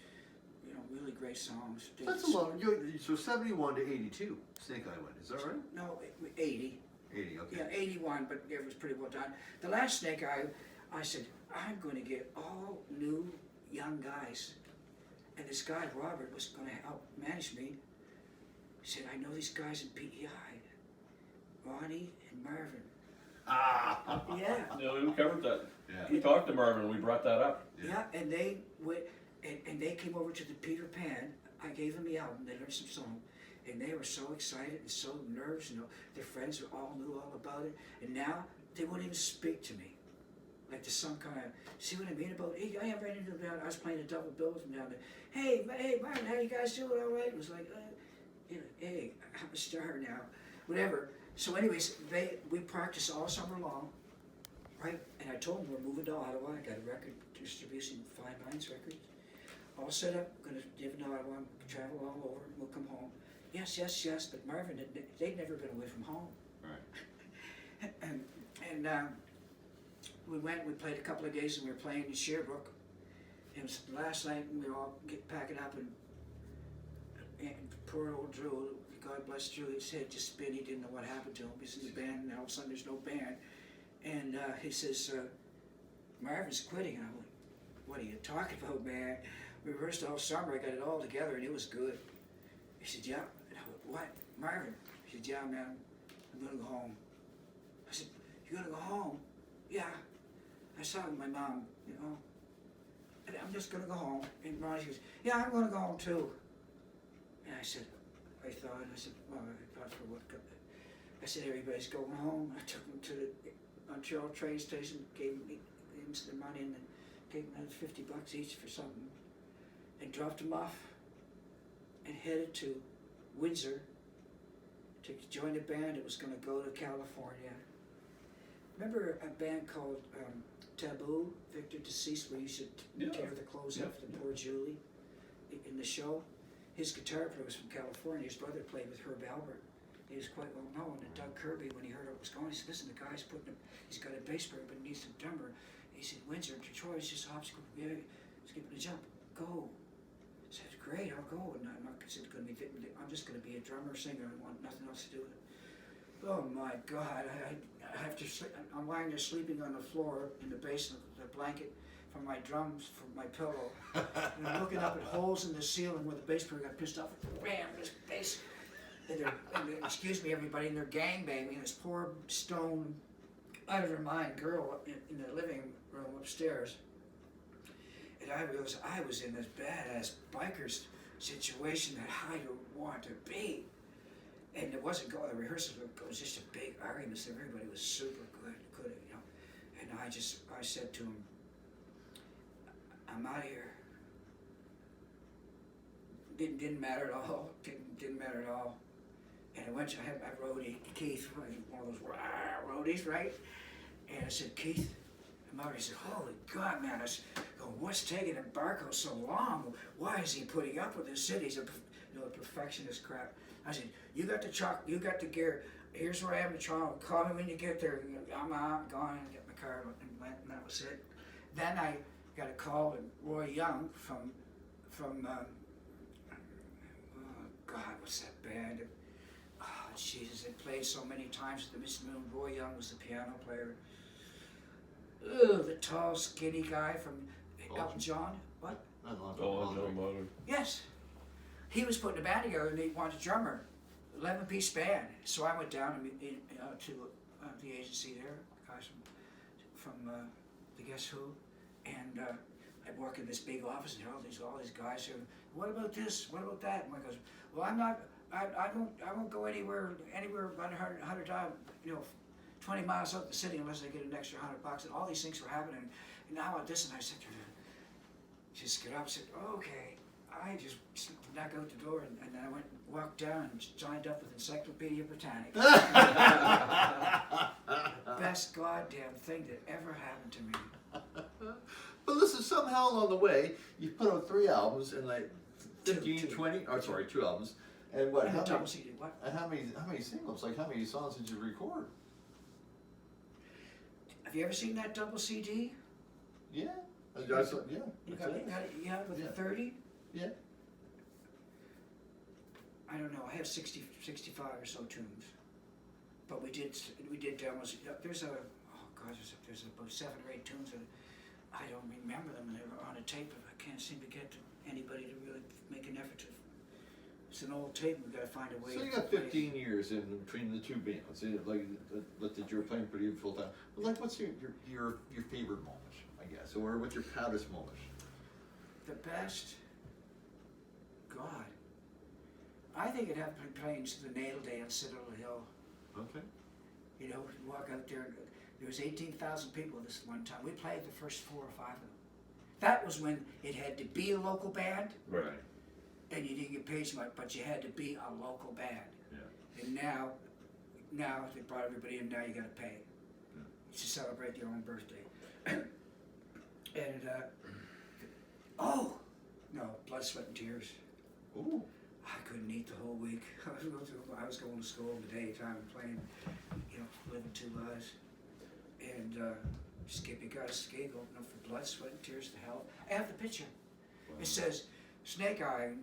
really great songs. That's a long. So 71 to 82, Snakeye went. Is that right? No, 80. 80. Okay. Yeah, 81, but it was pretty well done. The last Snakeye, I said, I'm going to get all new young guys. And this guy, Robert, was going to help manage me. He said, I know these guys in PEI, Ronnie and Marvin. Yeah. Yeah, we covered that. Yeah. We talked to Marvin, we brought that up. Yeah, and they went, and they came over to the Peter Pan. I gave them the album, they learned some songs. And they were so excited and so nervous, their friends all knew all about it. And now they won't even speak to me. Like there's some kind of, see what I mean about, hey, I ran into them down, I was playing a double bill with them down there. Hey, Martin, how you guys doing, all right? It was like, hey, I'm a star now, whatever. So anyways, we practiced all summer long, right? And I told them we're moving to Ottawa. I got a record distribution, Fine Lines Records. All set up, going to live in Ottawa, travel all over, we'll come home. Yes, but Marvin, they'd never been away from home. Right. And we played a couple of days, and we were playing in Sherbrooke. And it was last night, and we were all packing up, and poor old Drew, God bless Drew, his head just spin. He didn't know what happened to him. He's in the band, and all of a sudden there's no band. And he says, Marvin's quitting. And I went, what are you talking about, man? We rehearsed all summer, I got it all together, and it was good. He said, yeah. And I went, what? Marvin? He said, yeah, man, I'm gonna go home. I said, you're gonna go home? Yeah. I saw my mom, and I'm just gonna go home. And Ronnie goes, yeah, I'm gonna go home too. And I said, I said, well, I thought for what? I said, everybody's going home. I took them to the Montreal train station, gave them the money, and then gave them $50 each for something, and dropped them off, and headed to Windsor to join a band that was going to go to California. Remember a band called Taboo, Victor Deceased, where you should tear the clothes off the poor Julie in the show? His guitar player was from California. His brother played with Herb Albert. he was quite well known. And Doug Kirby, when he heard what was going, he said, "Listen, the guy's he's got a bass player, but he needs some drummer." He said, "Windsor, Detroit, it's just a obstacle. Yeah, skipping a jump. Go." I said, "Great, I'll go." And I'm not considered going to be. I'm just going to be a drummer, singer. I want nothing else to do with it. Oh my God! I have to sleep. I'm lying there sleeping on the floor in the basement, with a blanket from my drums, from my pillow, and I'm looking up at holes in the ceiling where the bass player got pissed off. Bam! This bass. Excuse me, everybody, and they're gangbanging this poor stone, out of her mind girl in the living room upstairs. And I realized I was in this badass biker's situation that I don't want to be. And it wasn't going, the rehearsals was just a big argument. Everybody was super good, you know. And I said to him, "I'm out of here." Didn't matter at all. Didn't matter at all. And I had my roadie, Keith, one of those roadies, right? And I said, "Keith, I'm out." He said, "Holy God, man!" I said, "What's taking Barkhouse so long? Why is he putting up with this shit? He's a perfectionist crap." I said, "You got the chalk, you got the gear. Here's where I am in Toronto. Call me when you get there." I'm out, gone, and get my car and went, and that was it. Then I got a call from Roy Young from oh God, what's that band? Oh Jesus, they played so many times at the Miss Moon. Roy Young was the piano player. Ugh, the tall, skinny guy from Elton John. What? John. Yes. He was putting a band together and he wanted a drummer, 11-piece band. So I went down to the agency there, guys from the Guess Who, and I work in this big office and all these guys here. "What about this? What about that?" And I goes, "Well, I won't go anywhere about 100 20 miles out the city unless I get an extra $100." And all these things were happening. And now I want this, and I said to her, just get up and said, "Okay." I just knocked out the door, and then I walked down and signed up with Encyclopedia Britannica. Best goddamn thing that ever happened to me. But listen, somehow along the way, you put out 3 albums and like 15, 20, oh sorry, 2 albums. And what? How double many, CD, what? and how many singles? Like how many songs did you record? Have you ever seen that double CD? Yeah. Yeah. You got it, yeah, with the 30? Yeah. I don't know. I have 65 or so tunes, but we did demos. There's about 7 or 8 tunes that I don't remember them. They were on a tape, but I can't seem to get anybody to really make an effort to. It's an old tape. We've got to find a way. So you got 15 years in between the 2 bands. Like that you're playing pretty full time. But like, what's your favorite moment, I guess, or what's your proudest moment? The best. God, I think it'd have to be playing to the Natal Day on Citadel Hill. Okay. You know, walk out there. There was 18,000 people this one time. We played the first 4 or 5 of them. That was when it had to be a local band. Right. And you didn't get paid so much, but you had to be a local band. Yeah. And now they brought everybody in. Now you got to pay to celebrate your own birthday. And Blood, Sweat, and Tears. Ooh. I couldn't eat the whole week. I was going to school in the daytime and playing, living 2 lives. And Skippy got a skate, opened up for Blood, Sweat, and Tears to Hell. I have the picture. Wow. It says, Snakeye,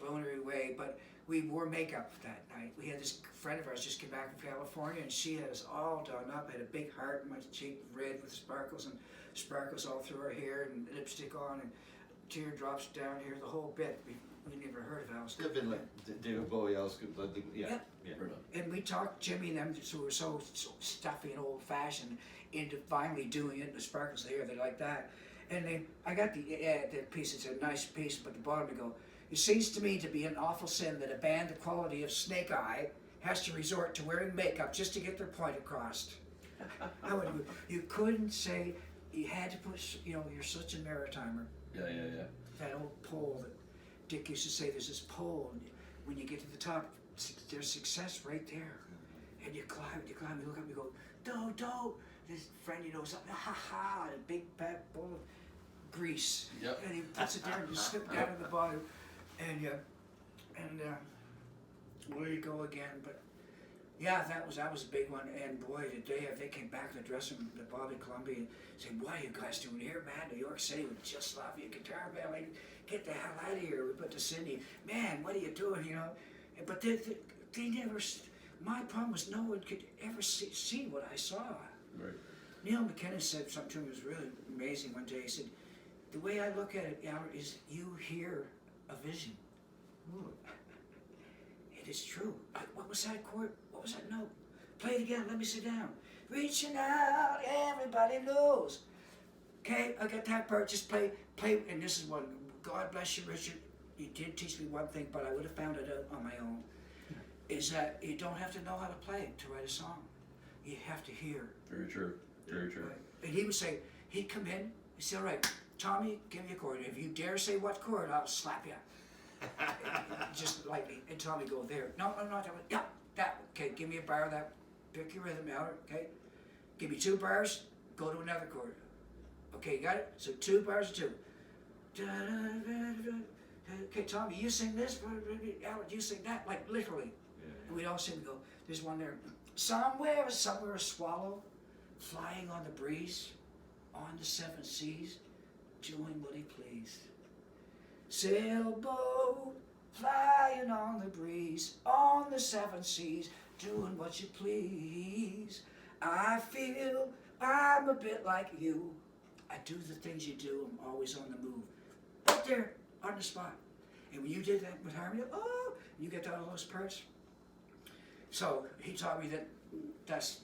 blown her away, but we wore makeup that night. We had this friend of ours just came back from California, and she had us all done up. I had a big heart in my cheek, red with sparkles, and sparkles all through her hair, and lipstick on, and teardrops down here, the whole bit. We never heard of Alice. Could have been like David Bowie, Alice, yeah. And we talked, Jimmy and them, who were so stuffy and old-fashioned, into finally doing it, and the sparkles there, they like that. And I got the piece, it's a nice piece, but the bottom we go, "It seems to me to be an awful sin that a band the quality of Snakeye has to resort to wearing makeup just to get their point across." You couldn't say, you had to put, you're such a maritimer. Yeah. That old pole that Dick used to say, there's this pole, and when you get to the top, there's success right there. And you climb, you look up, and you go, "Don't." This friend, something, ha, a big fat bowl of grease. Yep. And he puts it there and you slip down to the bottom. And where you go again, but Yeah, that was a big one. And boy, the day they came back to the dressing room, the Bobby Columbia, and said, "What are you guys doing here, man? New York City would just love you, guitar band. Like, get the hell out of here." We put to Cindy, "Man, what are you doing?" You know. But they never. My problem was no one could ever see what I saw. Right. Neil McKinnon said something to me that was really amazing one day. He said, "The way I look at it, Allard, is you hear a vision." It is true. What was that chord? What was that note? Play it again. Let me sit down. Reaching out, everybody knows. Okay, I got that part. Just play. And this is one. God bless you, Richard. You did teach me one thing, but I would have found it out on my own. Is that you don't have to know how to play to write a song. You have to hear. Very true. Very true. Right. And he would say, he'd come in, he'd say, "All right, Tommy, give me a chord. If you dare say what chord, I'll slap you." Just lightly. And Tommy go, "There. No, I'm not. Yeah, that. Okay, give me a bar of that. Pick your rhythm out. Okay. Give me 2 bars. Go to another chord. Okay, you got it? So 2 bars of 2. Okay, Tommy, you sing this. Allard, you sing that. Like literally. And we'd all sing and go, there's one there. Somewhere a swallow flying on the breeze, on the 7 seas, doing what he pleased. Sailboat flying on the breeze, on the 7 seas, doing what you please. I feel I'm a bit like you. I do the things you do, I'm always on the move. Right there, on the spot. And when you did that with harmony, you get all those parts. So he taught me that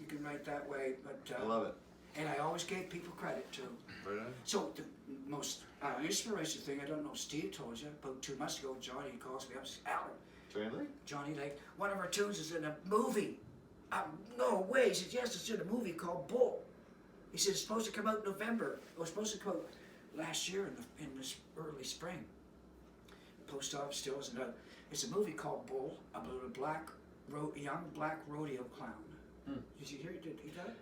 you can write that way, but I love it. and I always gave people credit too. Right on. So the most inspiration thing, I don't know, Steve told you, about 2 months ago, Johnny calls me up and says, "Allard, Really? Johnny, like, one of our tunes is in a movie." No way. He said, "Yes, it's in a movie called Bull." He said, "It's supposed to come out in November. It was supposed to come out last year in this early spring. Post office still isn't out. It's a movie called Bull about a young black rodeo clown." Did you hear it? Did you hear that?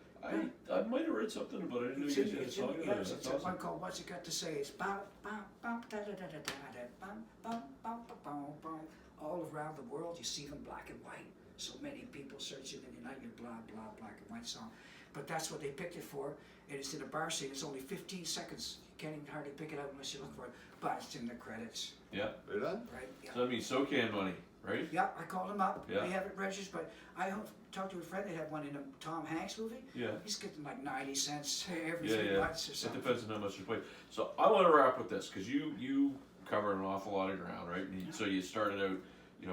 I might have read something about it. I didn't know you guys had a song about it. It's That's one awesome. called "What's It Got to Say." It's bum, bum, bum, da, da, da, da, da, bum, bum, bum, bum, bum. All around the world, you see them black and white. So many people searching and unite your blah, blah, black and white song. But that's what they picked it for. And it's in a bar scene. It's only 15 seconds. You can't even hardly pick it up unless you look for it. But it's in the credits, Yeah. Right on. right? Yeah. So that means SOCAN money, right? Yeah, I called him up. Yeah. They have it registered, but I talked to a friend. They had one in a Tom Hanks movie. Yeah. He's getting like 90 cents every Yeah, 3 yeah. months or It something. depends on how much you play. So I want to wrap with this because you cover an awful lot of ground, right? And so you started out,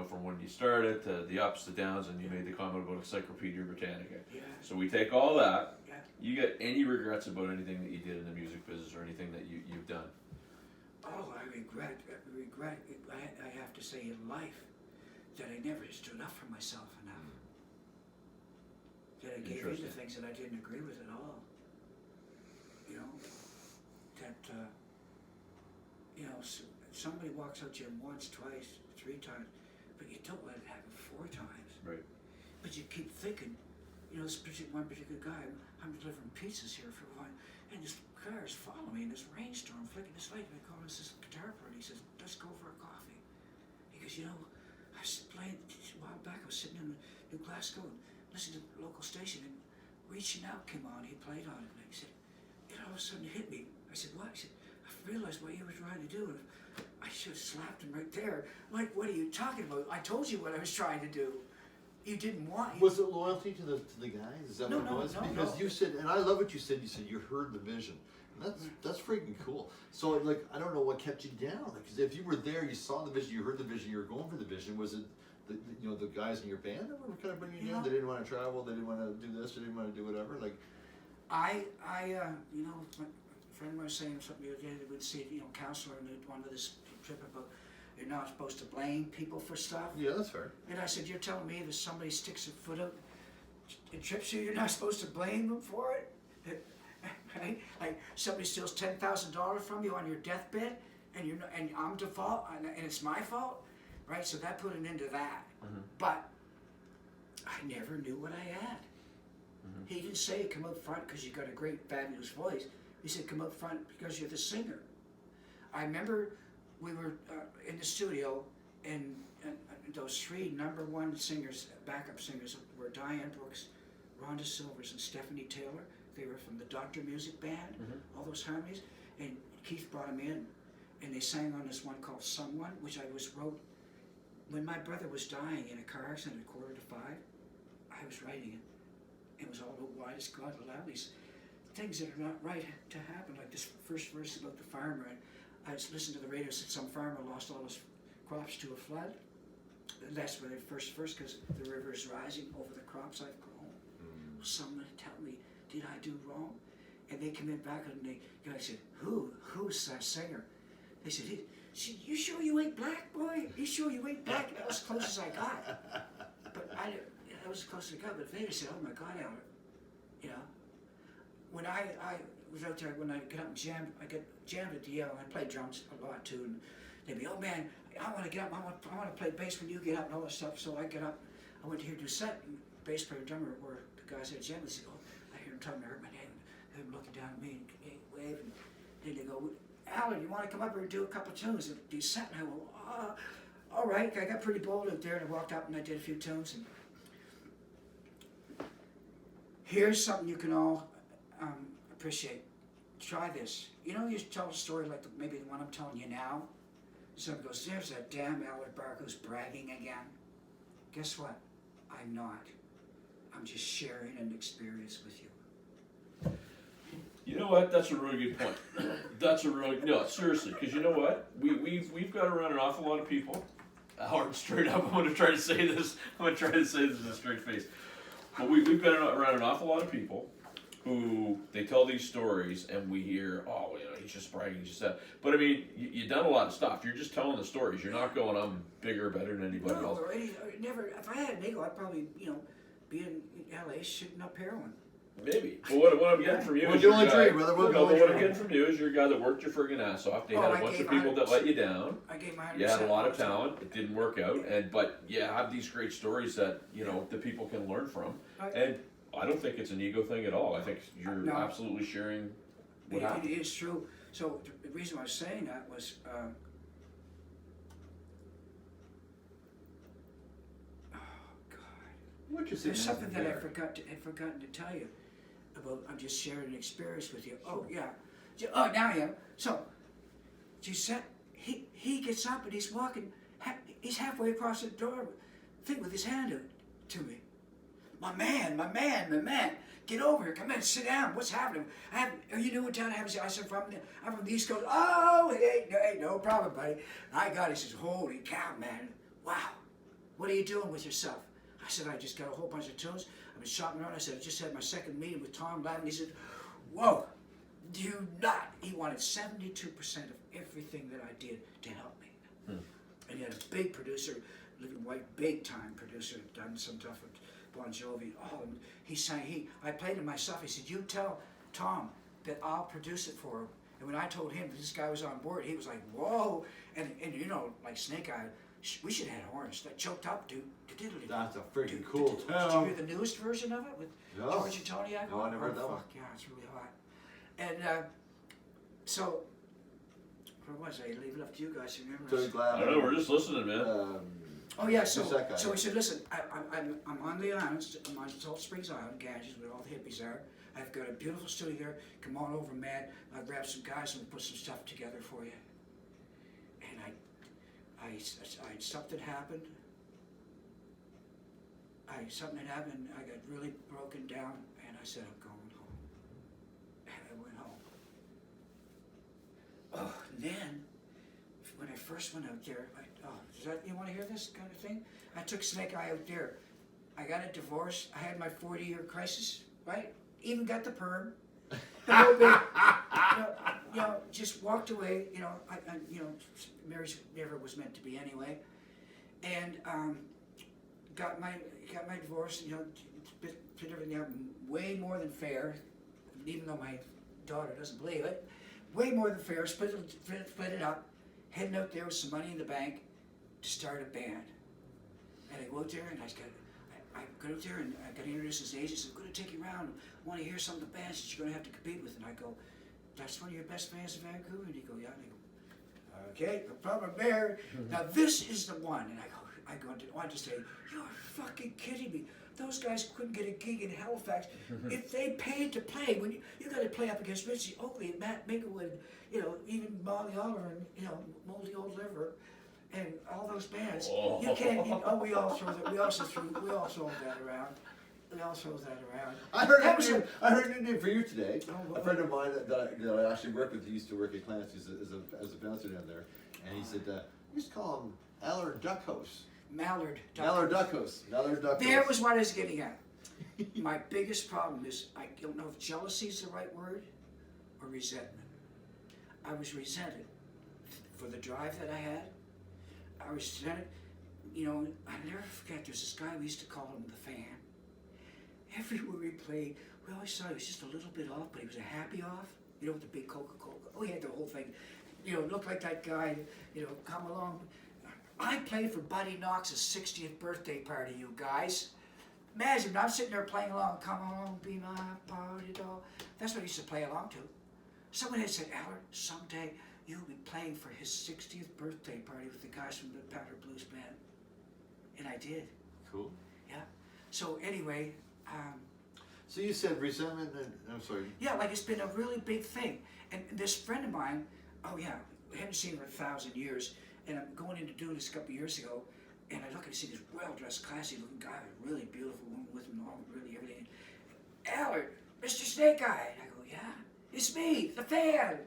from when you started to the ups, the downs, and you made the comment about Encyclopedia Britannica. Yeah. So we take all that. Yeah. You got any regrets about anything that you did in the music business or anything that you've done? Oh, I regret. I have to say in life that I never stood up for myself enough. That I gave in to Interesting. things that I didn't agree with at all. Somebody walks out to you once, twice, 3 times, but you don't let it happen 4 times. Right. But you keep thinking, this one particular guy, I'm delivering pizzas here for a while, and this car is following me in this rainstorm, flicking his light, and I call him this guitar player, and he says, "Let's go for a coffee." He goes, I was playing a while back, I was sitting in New Glasgow and listening to the local station, and Reaching Out came on, he played on it, and he said, all of a sudden it hit me. I said, "What?" He said, "I realized what you were trying to do, and I should have slapped him right there." Like, "What are you talking about? I told you what I was trying to do. You didn't want." Was it loyalty to the guys? Is that No, what it no, was? no, Because no. you said, and I love what you said. You said you heard the vision. And that's freaking cool. So like, I don't know what kept you down. Because if you were there, you saw the vision, you heard the vision, you were going for the vision. Was it the guys in your band that were kind of bringing you down? They didn't want to travel. They didn't want to do this. They didn't want to do whatever. Like, my friend was saying something the other day that would see, counselor and one of this trip about you're not supposed to blame people for stuff. yeah, that's fair. And I said, "You're telling me that somebody sticks a foot out and trips you, you're not supposed to blame them for it?" Right? Like somebody steals $10,000 from you on your deathbed, and I'm to fault, and it's my fault, right? So that put an end to that. Mm-hmm. But I never knew what I had. He didn't say come up front because you got a great, fabulous voice. He said come up front because you're the singer. I remember we were in the studio, and those three #1 singers, backup singers, were Diane Brooks, Rhonda Silvers, and Stephanie Taylor. They were from the Doctor Music Band, all those harmonies. And Keith brought them in, and they sang on this one called Someone, which I wrote when my brother was dying in a car accident at 4:45. I was writing it. It was all about why does God allow these things that are not right to happen, like this first verse about the farmer. And I just listened to the radio, said some farmer lost all his crops to a flood. And that's where the first verse, because the river is rising over the crops I've grown. Will someone tell me, did I do wrong? And they came in back and the guy said, who's that singer? They said, you sure you ain't black, boy? You sure you ain't black? And that was as close as I got. But that was as close as I got. But they said, oh my God, Allard, you know. When I was out there, when I get up and jam, I get jammed at the Yale. I play drums a lot too, and they'd be, oh man, I want to get up. I want to play bass when you get up and all that stuff. So I get up. I went to hear do set. And bass player, drummer, where the guys at jam. They said, oh, I hear him talking. I heard my name. Them looking down at me and waving. Then they go, Allard, you want to come up here and do a couple tunes and do set? And I go, all right. I got pretty bold out there and I walked up and I did a few tunes. And here's something you can all appreciate. Try this. You know, you tell a story like maybe the one I'm telling you now. Someone goes, there's that damn Allard Barkhouse bragging again. Guess what? I'm not. I'm just sharing an experience with you. You know what? That's a really good point. That's a really no, seriously, because you know what? We've got around an awful lot of people. Hard straight up. I'm going to try to say this. I'm going to try to say this with a straight face. But we've got around an awful lot of people who they tell these stories, and we hear, oh, you know, he's just bragging, he's just that. But I mean, you've done a lot of stuff. You're just telling the stories. You're not going, I'm bigger, better than anybody else. No, never. If I had an ego, I'd probably, you know, be in LA shooting up heroin. Maybe. But what I'm getting from you is What I'm getting from you is you're a guy that worked your friggin' ass off. They had a bunch of people that let you down. I gave my 100%. You had a lot of talent. It didn't work out, but you have these great stories that you know the people can learn from. And I don't think it's an ego thing at all. I think you're absolutely sharing what happened. It is true. So the reason I was saying that was. There's something that I had forgotten to tell you about. I'm just sharing an experience with you. Oh yeah. Oh now I am. So, Giuseppe, he gets up and he's walking. He's halfway across the door, thing with his hand out to me. My man, get over here. Come in, sit down. What's happening? Are you new in town? I said, I'm from the East Coast. Oh, hey, no problem, buddy. I got it. He says, holy cow, man. Wow. What are you doing with yourself? I said, I just got a whole bunch of tunes. I've been shopping around. I said, I just had my second meeting with Tom Lavin. He said, whoa, do not. He wanted 72% of everything that I did to help me. And he had a big producer, Living White, big time producer, done some stuff with Bon Jovi. Oh, and he sang, I played it myself. He said, you tell Tom that I'll produce it for him. And when I told him that this guy was on board, he was like, whoa. And you know, like Snakeye, we should have had horns that choked up, dude. That's a freaking cool tune. Did you hear the newest version of it with George and Tony? No, I never heard that one. Yeah, it's really hot. And so, where was I? Leave it up to you guys. You remember? So glad. I don't know. We're just listening, man. Oh yeah. So he said, listen, I'm on the islands. I'm on Salt Springs Island, Ganges, where all the hippies are. I've got a beautiful studio there. Come on over, man. I'll grab some guys and we'll put some stuff together for you. And something happened. Something had happened. I got really broken down, and I said, I'm going home. And I went home. Oh, and then when I first went out there, you want to hear this kind of thing? I took Snakeye out there. I got a divorce. I had my 40-year crisis, right? Even got the perm. Just walked away. Marriage never was meant to be anyway, and got my divorce. Split everything out way more than fair, even though my daughter doesn't believe it. Way more than fair. Split it up. Heading out there with some money in the bank to start a band. And I go out there and I got out there and I got introduced as agents. I'm going to take you around. I want to hear some of the bands that you're going to have to compete with. And I go, that's one of your best bands in Vancouver? And he go, yeah. And I go, all Okay, the plumber Bear. Now this is the one, and I want to say, you're fucking kidding me. Those guys couldn't get a gig in Halifax if they paid to play. When you got to play up against Richie Oakley and Matt Minglewood, you know, even Molly Oliver and, you know, Moldy Old Liver, and all those bands. Oh. You can't. We all throw that. We all throw that around. We all throw that around. I heard That a was name, I heard a name for you today. Oh, A friend of mine that I actually worked with, he used to work at Clancy's as a bouncer down there, and he said, we used to call him Allard Barkhouse. Mallard. Allard Barkhouse. Allard Barkhouse. There was what I was getting at. My biggest problem is I don't know if jealousy is the right word or resentment. I was resented for the drive that I had. I was resented. You know, I'll never forget, there's this guy, we used to call him the Fan. Everywhere we played, we always thought he was just a little bit off, but he was a happy off. You know, with the big Coca-Cola. Oh, he had the whole thing. You know, looked like that guy, you know, come along. I played for Buddy Knox's 60th birthday party, you guys. Imagine, I'm sitting there playing along, come on, be my party doll. That's what I used to play along to. Someone had said, Allard, someday you'll be playing for his 60th birthday party with the guys from the Powder Blues Band. And I did. Cool. Yeah. So anyway, So you said resentment, and I'm sorry. yeah, like it's been a really big thing. And this friend of mine, oh yeah, I hadn't seen her in 1,000 years. And I'm going in to do this a couple of years ago, and I look and see this well-dressed, classy-looking guy, a really beautiful woman with him, all really everything. Allard, Mr. Snakeye. And I go, yeah, it's me, the Fan.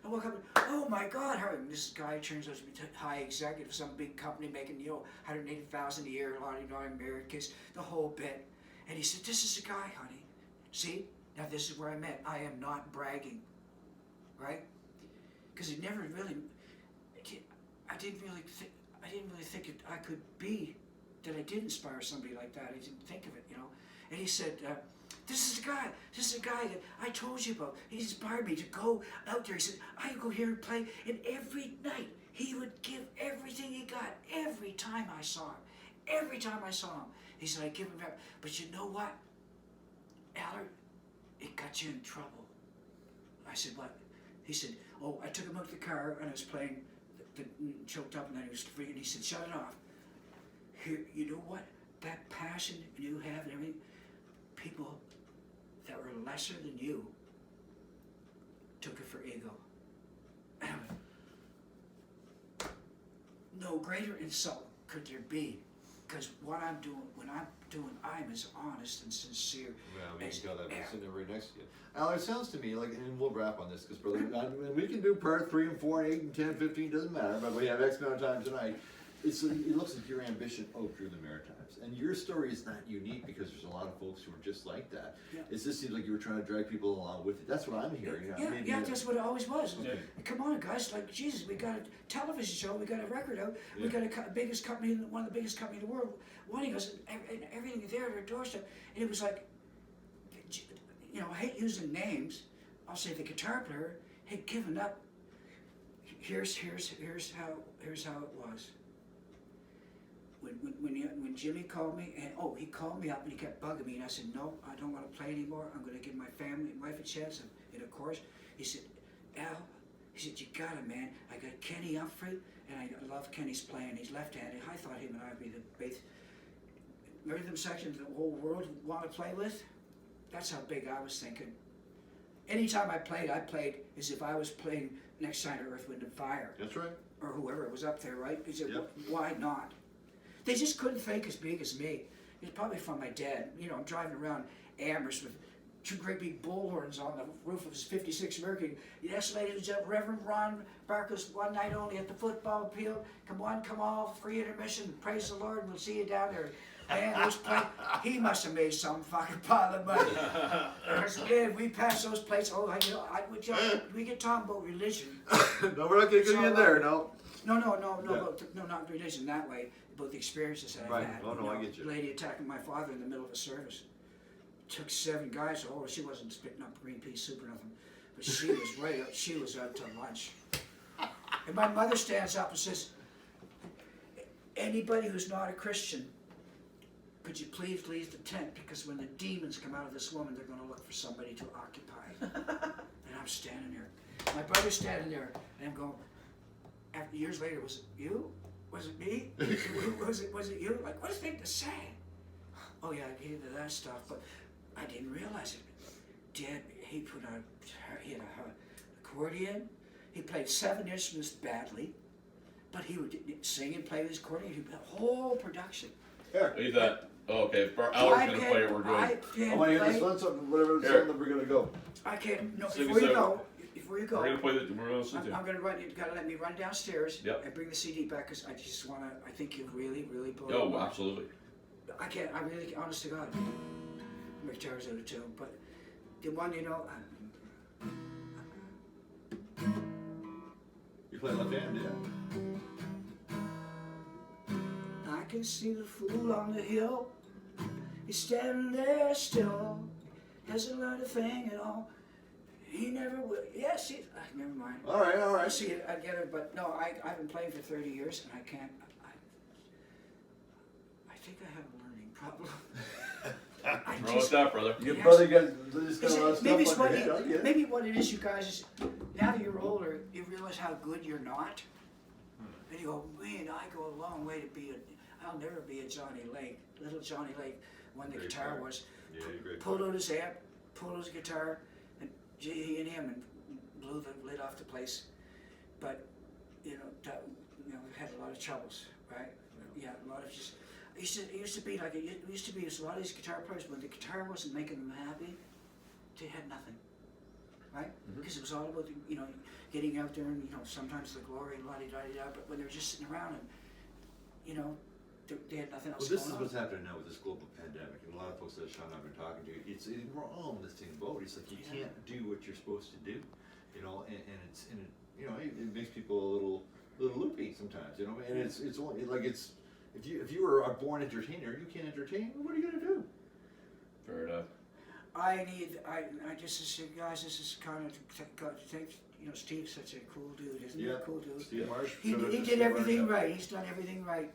I woke up and, oh my God, her. And this guy turns out to be high executive, some big company making, you know, $180,000 a year, a lot of Americans, the whole bit. And he said, this is the guy, honey. See, now this is where I met. I am not bragging, right? Because it never really, I didn't really think I could be, that I did inspire somebody like that. I didn't think of it, you know. And he said, this is the guy that I told you about. He inspired me to go out there. He said, I go here and play, and every night he would give everything he got, every time I saw him. He said, I give him up. But you know what, Allard, it got you in trouble. I said, what? He said, oh, I took him out to the car, and I was playing, choked up, and then he was free, and he said, shut it off. Here, you know what? That passion you have and everything, people that were lesser than you took it for ego. No greater insult could there be, because what I'm doing, I'm as honest and sincere. Well, we as can tell that ever. sitting right next to you. Allard, it sounds to me like, and we'll wrap on this, because brother, we can do part 3 and 4 and 8 and 10, 15, doesn't matter, but we have X amount of time tonight. It looks like your ambition outgrew the Maritimes, and your story is not unique because there's a lot of folks who are just like that. Yeah. It just seems like you were trying to drag people along with you. That's what I'm hearing. Yeah, that's what it always was. Okay. Come on, guys! Like Jesus, we got a television show, we got a record out, we Yeah. got a biggest company, one of the biggest companies in the world, wanting us, and everything there at our doorstep. And it was like, you know, I hate using names. I'll say the guitar player had given up. Here's how it was. When Jimmy called me, and he called me up and he kept bugging me, and I said, no, I don't want to play anymore. I'm going to give my family and wife a chance. And of course, he said, Al, he said, you got it, man. I got Kenny Humphrey, and I love Kenny's playing. He's left-handed. I thought him and I would be the base rhythm section the whole world would want to play with. That's how big I was thinking. Anytime I played as if I was playing next sign of Earth, Wind and Fire. That's right. Or whoever was up there, right? He said, Yep. why not? They just couldn't think as big as me. It's probably from my dad. You know, I'm driving around Amherst with 2 great big bullhorns on the roof of his 56 Mercury. Yes, ladies and gentlemen, Reverend Ron Barkhouse, one night only at the football field. Come on, come all, free intermission. Praise the Lord, and we'll see you down there. Man, those plates, he must have made some fucking pile of money. Yeah, we pass those plates. Oh, we get talking about religion. No, we're not going to get in there, no. No, Yeah. not religion that way. About the experiences that Right. I've had. Oh, no, I get you. Lady attacking my father in the middle of a service. Took 7 guys. Oh, she wasn't spitting up green pea soup or nothing, but she was right up. She was out to lunch. And my mother stands up and says, "Anybody who's not a Christian, could you please leave the tent? Because when the demons come out of this woman, they're going to look for somebody to occupy." And I'm standing there. My brother's standing there, and I'm going, after years later, was it you? Was it me? was it you? Like, what is it to say? Oh yeah, he did that stuff, but I didn't realize it. Dad, he had a accordion. He played 7 instruments badly, but he would sing and play with his accordion. He did a whole production. Here. Leave that. Oh, okay. If Allard's gonna play it, we're good. I want to hear this one, something, whatever song that we're gonna go. I can't. No, Sing before you us go, out. before you go, We're gonna play the. We're gonna listen to. I'm gonna run. You gotta let me run downstairs Yep. and bring the CD back because I just wanna. I think you really blow. Oh, my mind. absolutely. I can't. I really, honest to God, my guitar's out of tune. But the one, you know. You play left hand, yeah. I can see the fool on the hill. He's standing there still. Hasn't learned a thing at all. He never will. Yes, never mind. All right, all I right. see it. I get it. But no, I've been playing for 30 years and I can't. I think I have a learning problem. Roll with that, brother. Your Yes. brother got just got a lot of Maybe it's stuff on what your head. I get it. maybe what it is, you guys, is now that you're older, you realize how good you're not. And you go, man, I go a long way to be I'll never be a Johnny Lake. Little Johnny Lake, when the Great guitar player. was, Yeah, you're great. pulled out his amp, pulled out his guitar, and he and him and blew the lid off the place. But, we had a lot of troubles, right? Yeah, a lot of just, it used to be a lot of these guitar players, when the guitar wasn't making them happy, they had nothing, right? Because it was all about, getting out there and, sometimes the glory and la-di-da-di-da, but when they're just sitting around and, they had nothing else Well, this is going on. what's happening now with this global pandemic, and a lot of folks that Sean and I've been talking to, we're all in the same boat. It's like you can't do what you're supposed to do, it makes people a little loopy sometimes, and it's only like if you were a born entertainer, you can't entertain. What are you gonna do? Fair enough. I just said, guys, this is kind of thanks. Steve's such a cool dude, isn't he? A cool dude. Steve Marsh. He did everything right. He's done everything right,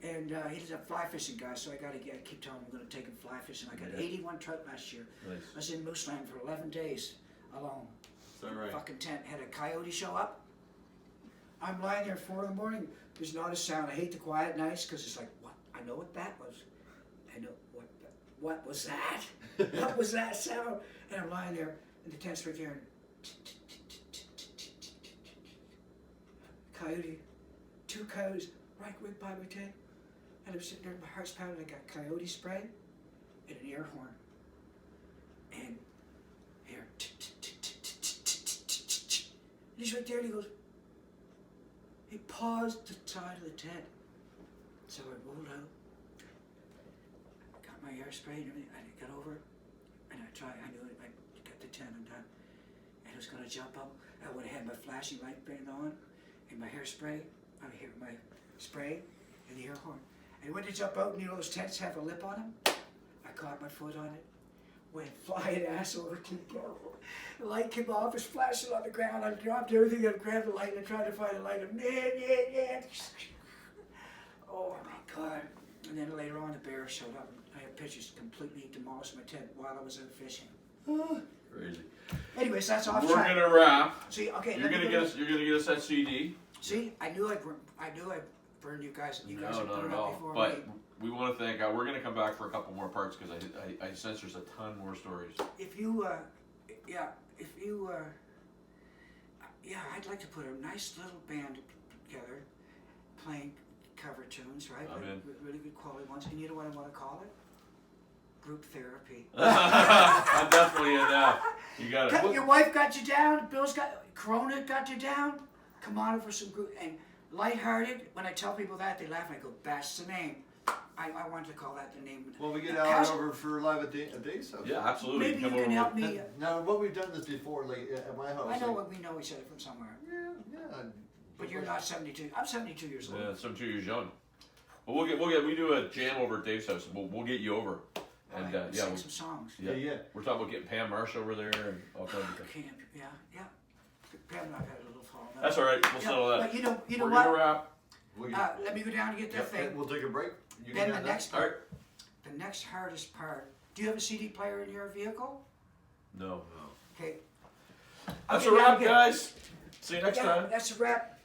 And he's a fly fishing guy, so I keep telling him I'm going to take him fly fishing. I got 81 trout last year. Nice. I was in Moose Land for 11 days alone. Is that right? Fucking tent. Had a coyote show up. I'm lying there at 4 in the morning. There's not a sound. I hate the quiet nights because it's like, what? I know what that was. I know what was that? What was that sound? And I'm lying there, and the tent's right there. And coyote, 2 coyotes right by my tent. And I'm sitting there, my heart's pounding. I got coyote spray and an air horn. And here, and he's right there, and he paused the side of the tent. So I rolled out, got my air spray and everything. I got over it, and I knew it. I got the tent undone, and I was gonna jump up. I would have had my flashing light band on, and my hairspray. I hear my spray and the air horn. And when they jump out, and those tents have a lip on them, I caught my foot on it, went flying ass over to the door. The light came off, was flashing on the ground. I dropped everything, I grabbed the light, and I tried to find a light. And oh my God. And then later on, the bear showed up. I have pictures, completely demolished my tent while I was out fishing. Crazy. Anyways, that's off We're track. gonna wrap. See, okay. You're gonna get us that CD. See, I knew I burned you guys. You guys have No, burned not at up all. before But me. we want to thank. We're gonna come back for a couple more parts because I sense there's a ton more stories. I'd like to put a nice little band together, playing cover tunes, right? I'm in. Really good quality ones. And you know what I want to call it? Group therapy. I'm definitely in that. You got it. Your wife got you down. Corona got you down. Come on over some group and lighthearted. When I tell people that, they laugh. I go, "That's the name." I wanted to call that the name. Well, we get Allard over for live a day so. Yeah, absolutely. Maybe you Come can over. help me. Now, what we've done this before, like at my house. I know like, we know each other from somewhere. Yeah. But you're not 72. I'm 72 years old. Yeah, some 2 years young. Well, we do a jam over at Dave's house. We'll get you over. And Right, yeah, sing some songs. Yeah. we're talking about getting Pam Marsh over there and all kinds of things. Camp, yeah. Pam and I had a little fall. That's all right. We'll settle that. But you know We're what? gonna wrap. Let me go down and get that thing. We'll take a break. You Then can the have next that. All right. part, the next hardest part. Do you have a CD player in your vehicle? No. Okay. That's Okay, a wrap, now guys. See you next Yeah, time. that's a wrap.